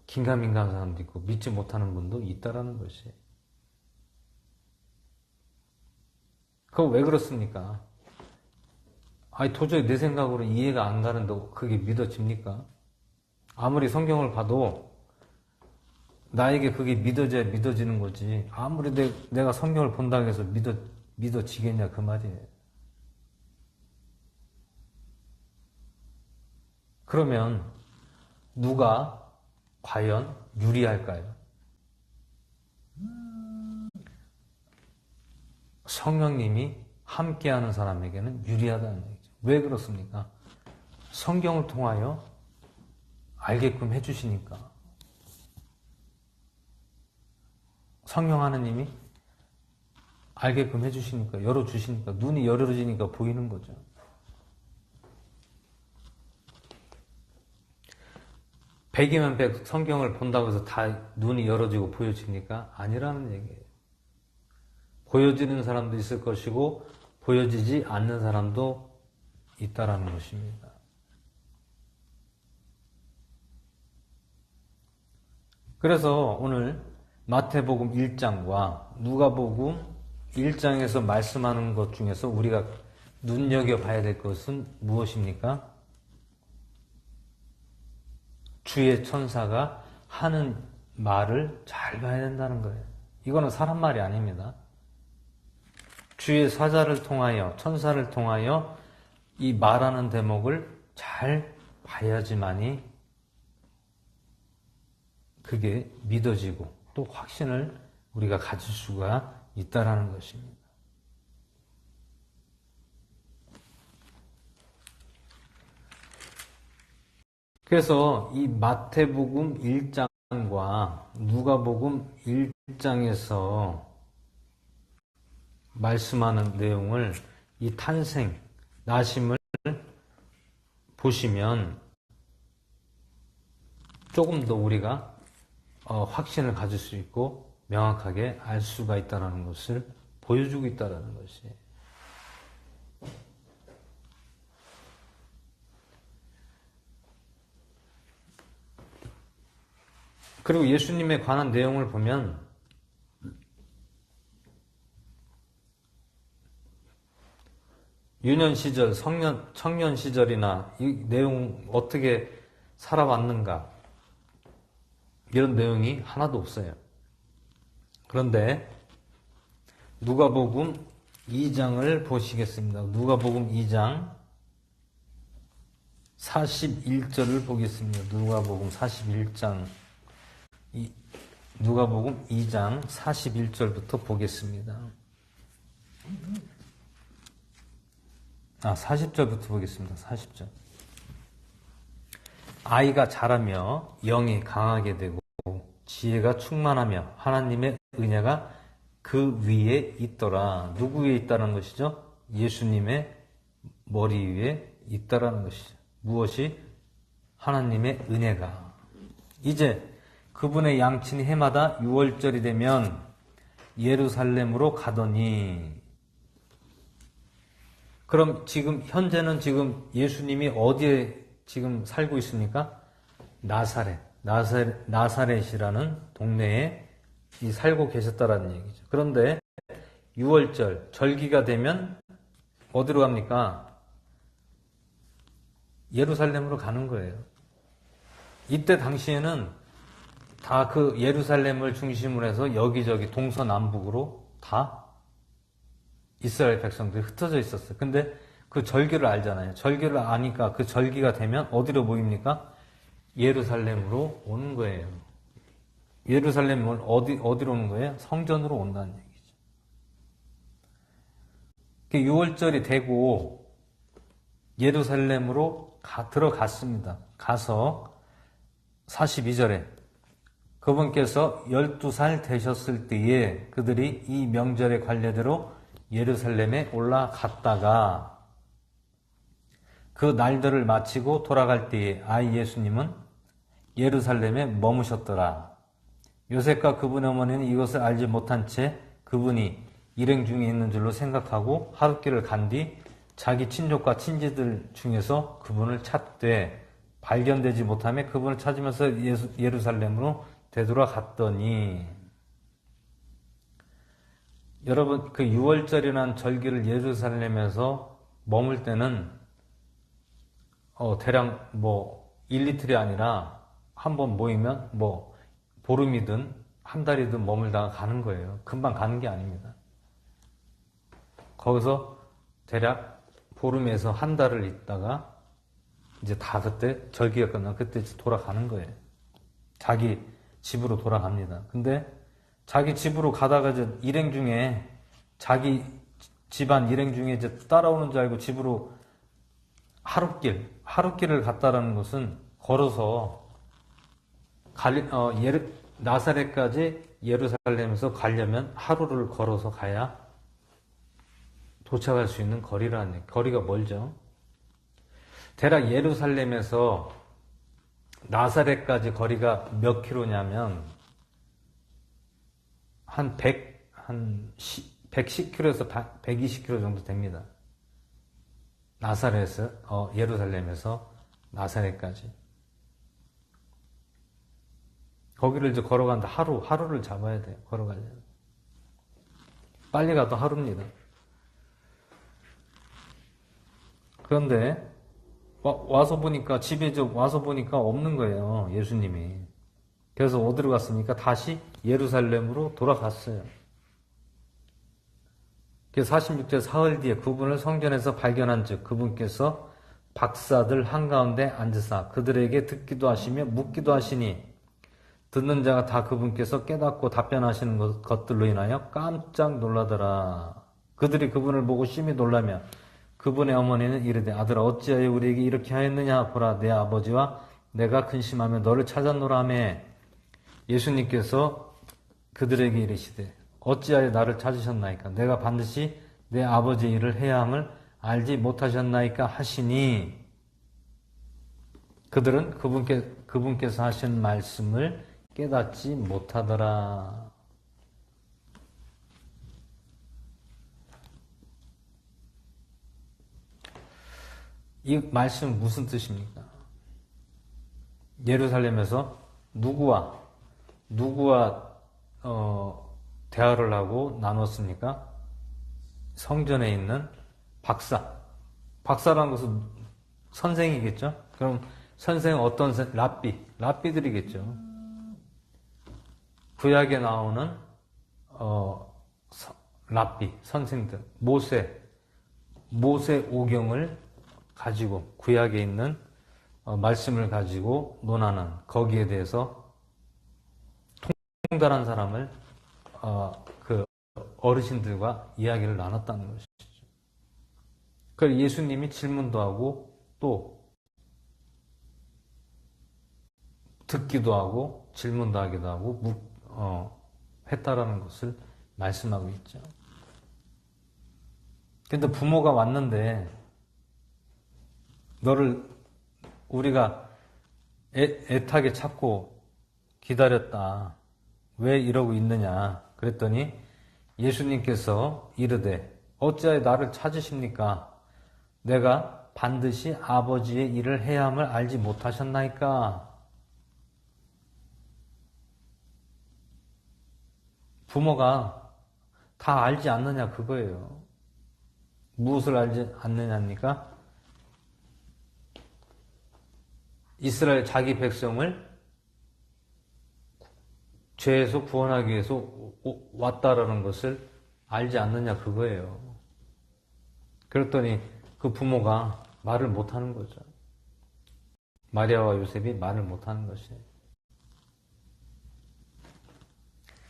A: 긴가민가한 사람도 있고 믿지 못하는 분도 있다라는 것이. 그거 왜 그렇습니까? 도저히 내 생각으로 이해가 안 가는데 그게 믿어집니까? 아무리 성경을 봐도 나에게 그게 믿어져야 믿어지는 거지. 아무리 내가 성경을 본다고 해서 믿어지겠냐 그 말이에요. 그러면 누가 과연 유리할까요? 성령님이 함께하는 사람에게는 유리하다는 얘기죠. 왜 그렇습니까? 성경을 통하여 알게끔 해주시니까. 성령 하나님이 알게끔 해주시니까, 열어주시니까, 눈이 열어지니까 보이는 거죠. 백이면 백 성경을 본다고 해서 다 눈이 열어지고 보여집니까? 아니라는 얘기예요. 보여지는 사람도 있을 것이고 보여지지 않는 사람도 있다라는 것입니다. 그래서 오늘 마태복음 1장과 누가복음 1장에서 말씀하는 것 중에서 우리가 눈여겨봐야 될 것은 무엇입니까? 주의 천사가 하는 말을 잘 봐야 된다는 거예요. 이거는 사람 말이 아닙니다. 주의 사자를 통하여, 천사를 통하여 이 말하는 대목을 잘 봐야지만이 그게 믿어지고 또 확신을 우리가 가질 수가 있다라는 것입니다. 그래서 이 마태복음 1장과 누가복음 1장에서 말씀하는 내용을 이 탄생, 나심을 보시면 조금 더 우리가 확신을 가질 수 있고 명확하게 알 수가 있다는 것을 보여주고 있다는 것이에요. 그리고 예수님에 관한 내용을 보면 유년 시절, 청년 시절이나 이 내용 어떻게 살아왔는가 이런 내용이 하나도 없어요. 그런데 누가복음 2장을 보시겠습니다. 누가복음 2장 41절을 보겠습니다. 누가복음 41장 누가복음 2장 41절부터 보겠습니다. 40절부터 보겠습니다. 40절. 아이가 자라며 영이 강하게 되고 지혜가 충만하며 하나님의 은혜가 그 위에 있더라. 누구 위에 있다는 것이죠? 예수님의 머리 위에 있다라는 것이죠. 무엇이? 하나님의 은혜가. 이제 그분의 양친이 해마다 6월절이 되면 예루살렘으로 가더니, 그럼 현재는 예수님이 어디에 지금 살고 있습니까? 나사렛이라는 동네에 살고 계셨다라는 얘기죠. 그런데 6월절, 절기가 되면 어디로 갑니까? 예루살렘으로 가는 거예요. 이때 당시에는 다 그 예루살렘을 중심으로 해서 여기저기 동서남북으로 다 이스라엘 백성들이 흩어져 있었어요. 근데 그 절기를 알잖아요. 절기를 아니까 그 절기가 되면 어디로 모입니까? 예루살렘으로 오는 거예요. 예루살렘을 어디로 오는 거예요? 성전으로 온다는 얘기죠. 6월절이 되고 예루살렘으로 들어갔습니다. 가서 42절에 그분께서 12살 되셨을 때에 그들이 이 명절의 관례대로 예루살렘에 올라갔다가 그 날들을 마치고 돌아갈 때에 아이 예수님은 예루살렘에 머무셨더라. 요셉과 그분의 어머니는 이것을 알지 못한 채 그분이 일행 중에 있는 줄로 생각하고 하룻길을 간 뒤 자기 친족과 친지들 중에서 그분을 찾되 발견되지 못하며 그분을 찾으면서 예루살렘으로 되돌아갔더니, 여러분 그 6월절이라는 절기를 예루살렘에서 머물 때는 대략 1, 이틀이 아니라 한 번 모이면 보름이든 한 달이든 머물다가 가는 거예요. 금방 가는 게 아닙니다. 거기서 대략 보름에서 한 달을 있다가 이제 다 그때 절기가 끝나면 그때 돌아가는 거예요. 자기 집으로 돌아갑니다. 근데 자기 집으로 가다가 이제 일행 중에 자기 집안 일행 중에 이제 따라오는 줄 알고 집으로 하룻길을 갔다라는 것은 걸어서 나사렛까지 예루살렘에서 가려면 하루를 걸어서 가야 도착할 수 있는 거리가 멀죠. 대략 예루살렘에서 나사렛까지 거리가 몇 킬로냐면 한 110킬로에서 120킬로 정도 됩니다. 나사렛에서 예루살렘에서 나사렛까지. 거기를 이제 걸어간다. 하루를 잡아야 돼요. 걸어가려면. 빨리 가도 하루입니다. 그런데 와서 보니까 집에 와서 보니까 없는 거예요. 예수님이. 그래서 어디로 갔습니까? 다시 예루살렘으로 돌아갔어요. 그래서 46절 사흘 뒤에 그분을 성전에서 발견한 즉 그분께서 박사들 한가운데 앉으사 그들에게 듣기도 하시며 묻기도 하시니 듣는 자가 다 그분께서 깨닫고 답변하시는 것들로 인하여 깜짝 놀라더라. 그들이 그분을 보고 심히 놀라며 그분의 어머니는 이르되 아들아 어찌하여 우리에게 이렇게 하였느냐 보라 내 아버지와 내가 근심하며 너를 찾았노라 하매 예수님께서 그들에게 이르시되 어찌하여 나를 찾으셨나이까 내가 반드시 내 아버지의 일을 해야 함을 알지 못하셨나이까 하시니 그들은 그분께서 하신 말씀을 깨닫지 못하더라. 이 말씀은 무슨 뜻입니까? 예루살렘에서 누구와 대화를 하고 나눴습니까? 성전에 있는 박사라는 것은 선생이겠죠? 그럼 선생은 어떤 랍비들이겠죠? 구약에 나오는 랍비 선생들 모세 오경을 가지고 구약에 있는 말씀을 가지고 논하는 거기에 대해서 통달한 사람을 그 어르신들과 이야기를 나눴다는 것이죠. 그래서 예수님이 질문도 하고 또 듣기도 하고 질문도 하기도 하고 했다라는 것을 말씀하고 있죠. 근데 부모가 왔는데 너를 우리가 애타게 찾고 기다렸다. 왜 이러고 있느냐. 그랬더니 예수님께서 이르되 어찌하여 나를 찾으십니까? 내가 반드시 아버지의 일을 해야 함을 알지 못하셨나이까? 부모가 다 알지 않느냐 그거예요. 무엇을 알지 않느냐입니까? 이스라엘 자기 백성을 죄에서 구원하기 위해서 왔다라는 것을 알지 않느냐 그거예요. 그랬더니 그 부모가 말을 못하는 거죠. 마리아와 요셉이 말을 못하는 것이에요.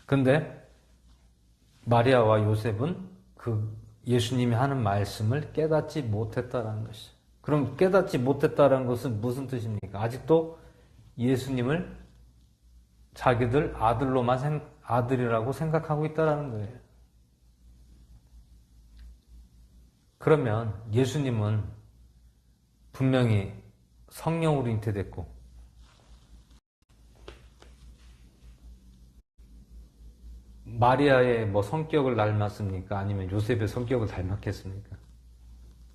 A: 근데 마리아와 요셉은 그 예수님이 하는 말씀을 깨닫지 못했다라는 것이죠. 그럼 깨닫지 못했다는 것은 무슨 뜻입니까? 아직도 예수님을 자기들 아들이라고 생각하고 있다는 거예요. 그러면 예수님은 분명히 성령으로 잉태됐고 마리아의 성격을 닮았습니까? 아니면 요셉의 성격을 닮았겠습니까?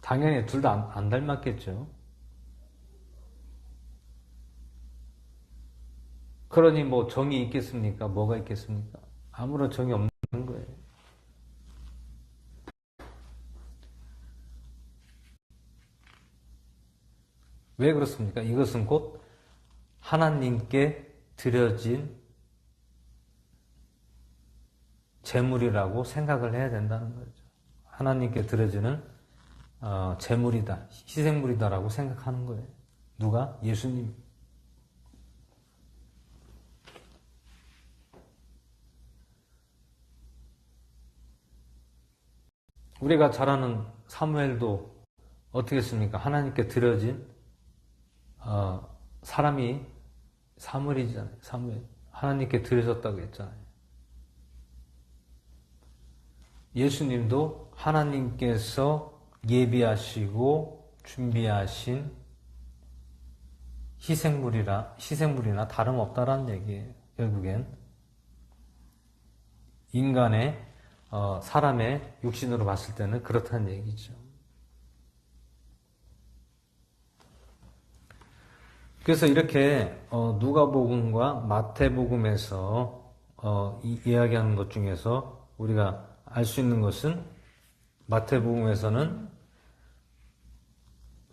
A: 당연히 둘 다 안 닮았겠죠. 그러니 정이 있겠습니까? 뭐가 있겠습니까? 아무런 정이 없는 거예요. 왜 그렇습니까? 이것은 곧 하나님께 드려진 제물이라고 생각을 해야 된다는 거죠. 하나님께 드려지는 제물이다, 희생물이다라고 생각하는 거예요. 누가? 예수님. 우리가 잘 아는 사무엘도 어떻게 했습니까? 하나님께 드려진 사람이 사무엘이잖아요. 사무엘. 하나님께 드려졌다고 했잖아요. 예수님도 하나님께서 예비하시고 준비하신 희생물이나 다름없다라는 얘기예요. 결국엔 인간의 사람의 육신으로 봤을 때는 그렇다는 얘기죠. 그래서 이렇게 누가복음과 마태복음에서 이야기하는 것 중에서 우리가 알 수 있는 것은 마태복음에서는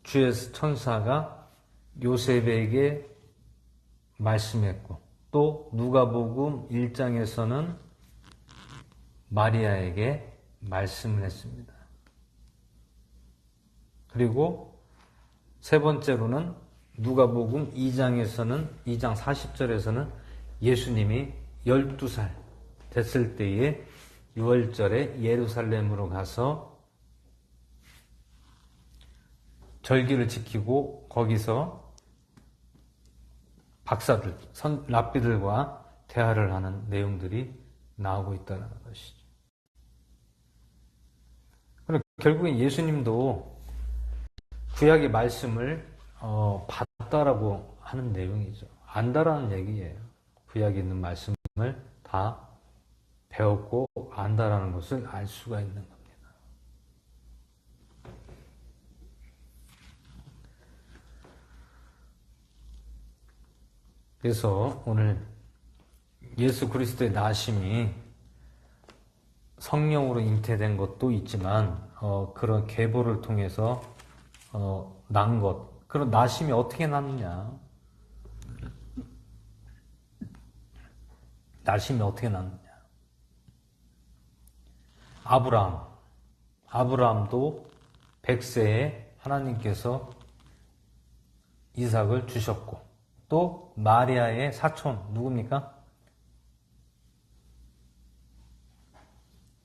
A: 주의 천사가 요셉에게 말씀했고, 또 누가복음 1장에서는 마리아에게 말씀을 했습니다. 그리고 세 번째로는 누가복음 2장 40절에서는 예수님이 12살 됐을 때에 6월절에 예루살렘으로 가서 절기를 지키고 거기서 박사들, 랍비들과 대화를 하는 내용들이 나오고 있다는 것이죠. 그럼 결국엔 예수님도 구약의 말씀을 봤다라고 하는 내용이죠. 안다라는 얘기예요. 구약에 있는 말씀을 다 배웠고 안다라는 것을 알 수가 있는 겁니다. 그래서 오늘 예수 그리스도의 나심이 성령으로 잉태된 것도 있지만 그런 계보를 통해서 난 것, 그런 나심이 어떻게 났느냐? 나심이 어떻게 났느냐? 아브라함도 100세에 하나님께서 이삭을 주셨고, 또 마리아의 사촌 누굽니까?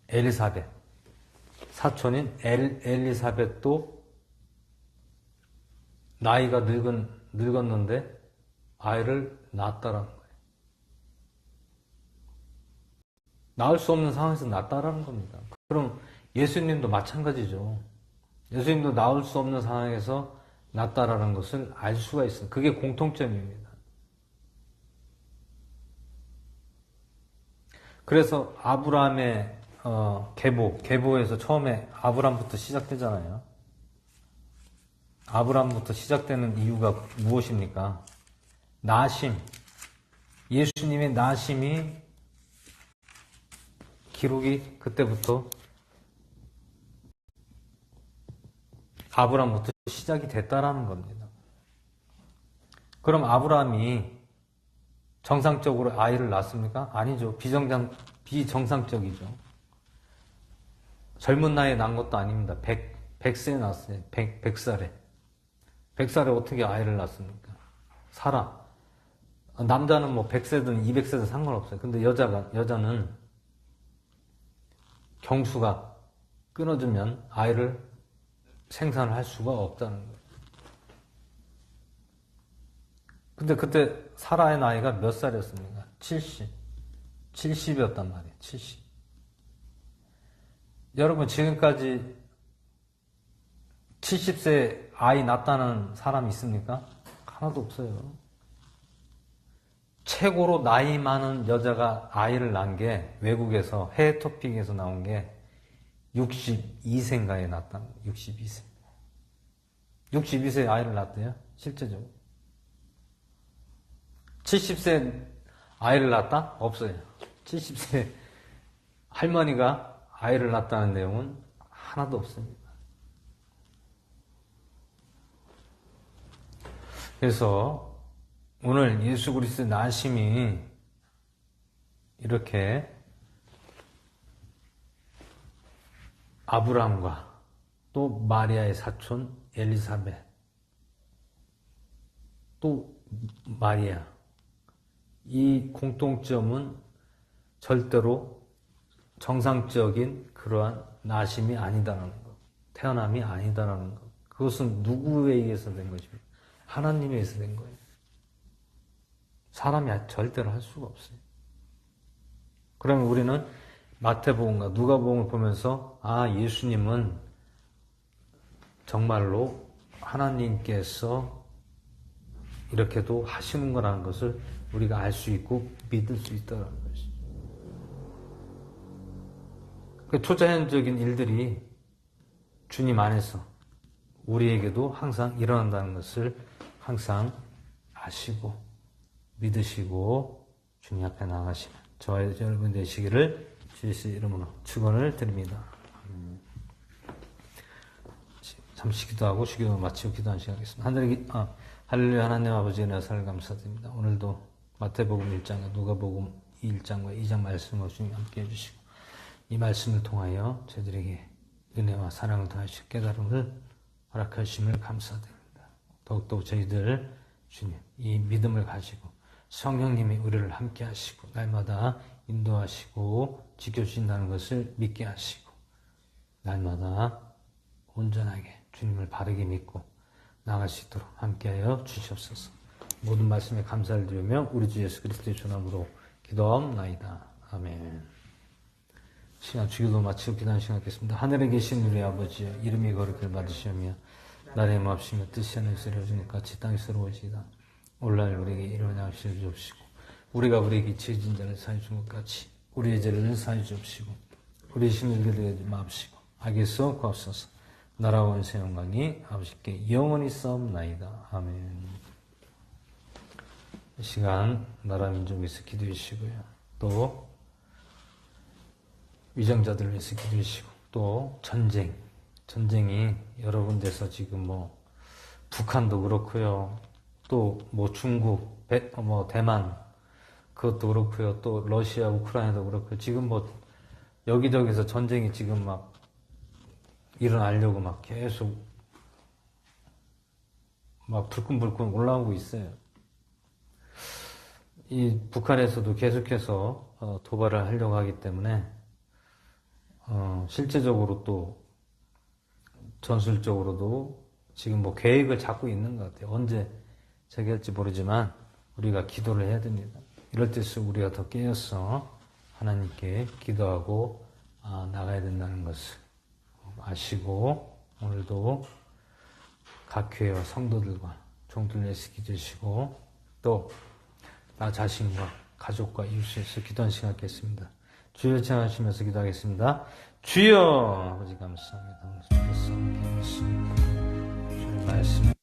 A: 엘리사벳. 사촌인 엘리사벳도 나이가 늙었는데 아이를 낳았다라는 거예요. 낳을 수 없는 상황에서 낳았다라는 겁니다. 그럼 예수님도 마찬가지죠. 예수님도 낳을 수 없는 상황에서 낳았다라는 것을 알 수가 있어요. 그게 공통점입니다. 그래서 아브라함의 계보에서 처음에 아브라함부터 시작되잖아요. 아브라함부터 시작되는 이유가 무엇입니까? 나심, 예수님의 나심이 기록이 그때부터 아브라함부터 시작이 됐다라는 겁니다. 그럼 아브라함이 정상적으로 아이를 낳습니까? 아니죠. 비정상적이죠. 젊은 나이에 낳은 것도 아닙니다. 100세에 낳았어요. 100살에. 100살에 어떻게 아이를 낳습니까? 사라. 남자는 뭐 100세든 200세든 상관없어요. 근데 여자는 경수가 끊어지면 아이를 생산을 할 수가 없다는 거예요. 근데 그때 사라의 나이가 몇 살이었습니까? 70이었단 말이에요. 70. 여러분 지금까지 70세 아이 낳았다는 사람이 있습니까? 하나도 없어요. 최고로 나이 많은 여자가 아이를 낳은 게 외국에서 해외 토픽에서 나온 게 62세인가에 낳았다는 거예요. 62세. 62세에 아이를 낳았대요. 실제적으로. 70세 아이를 낳았다? 없어요. 70세 할머니가 아이를 낳았다는 내용은 하나도 없습니다. 그래서 오늘 예수 그리스도의 나심이 이렇게 아브라함과 또 마리아의 사촌 엘리사벳, 또 마리아, 이 공통점은 절대로 정상적인 그러한 나심이 아니다라는 것, 태어남이 아니다라는 것. 그것은 누구에 의해서 된 것입니까? 하나님에 의해서 된 거예요. 사람이 절대로 할 수가 없어요. 그러면 우리는 마태복음과 누가복음을 보면서 예수님은 정말로 하나님께서 이렇게도 하시는 거라는 것을 우리가 알 수 있고 믿을 수 있다는 것이죠. 그 초자연적인 일들이 주님 안에서 우리에게도 항상 일어난다는 것을 항상 아시고 믿으시고 주님 앞에 나가시는 저와 여러분 되시기를 주 예수 이름으로 축원을 드립니다. 잠시 기도하고 주기도 마치고 기도하는 시간 하겠습니다. 할렐루야. 하나님 아버지의 나사를 감사드립니다. 오늘도 마태복음 1장과 누가복음 1장과 2장 말씀을 주님 함께 해주시고 이 말씀을 통하여 저희들에게 은혜와 사랑을 더하시고 깨달음을 허락하심을 감사드립니다. 더욱더 저희들 주님 이 믿음을 가지고 성령님이 우리를 함께 하시고 날마다 인도하시고 지켜주신다는 것을 믿게 하시고 날마다 온전하게 주님을 바르게 믿고 나갈 수 있도록 함께하여 주시옵소서. 모든 말씀에 감사를 드리며 우리 주 예수 그리스도의 주님으로 기도하옵나이다. 아멘. 시간 주기도 마치고 기도하는 시간 갖겠습니다. 하늘에 계신 우리 아버지여 이름이 거룩을 받으시오며 나라의 마옵시며 뜻이 하늘에서 이루어진 것 같이 땅에서 이루어지이다. 오늘날 우리에게 일어나 양식을 주옵시고 우리가 우리에게 죄진 자를 사해 준 것 같이 우리의 죄를 사해 주옵시고 우리의 힘을 들게 마옵시고 악에서 구하옵소서. 나라와 원세 영광이 아버지께 영원히 싸움나이다. 아멘. 이 시간 나라 민족 위해서 기도해 주시고요. 또 위정자들을 위해서 기도해 주시고 또 전쟁이 여러 군데서 지금 북한도 그렇고요. 또 중국, 대만 그것도 그렇고요. 또 러시아, 우크라이나도 그렇고요. 지금 여기저기서 전쟁이 지금 일어나려고 계속 불끈불끈 올라오고 있어요. 이 북한에서도 계속해서 도발을 하려고 하기 때문에 실제적으로 또 전술적으로도 지금 계획을 잡고 있는 것 같아요. 언제 재개할지 모르지만 우리가 기도를 해야 됩니다. 이럴 때일수록 우리가 더 깨어서 하나님께 기도하고 나가야 된다는 것을 아시고 오늘도 각 교회와 성도들과 종들을 위해서 기도하시고 또 나 자신과 가족과 이웃에서 기도하는 시간 갖겠습니다. 주여 찬양하시면서 기도하겠습니다. 주여 아버지 감사합니다. 주의 말씀을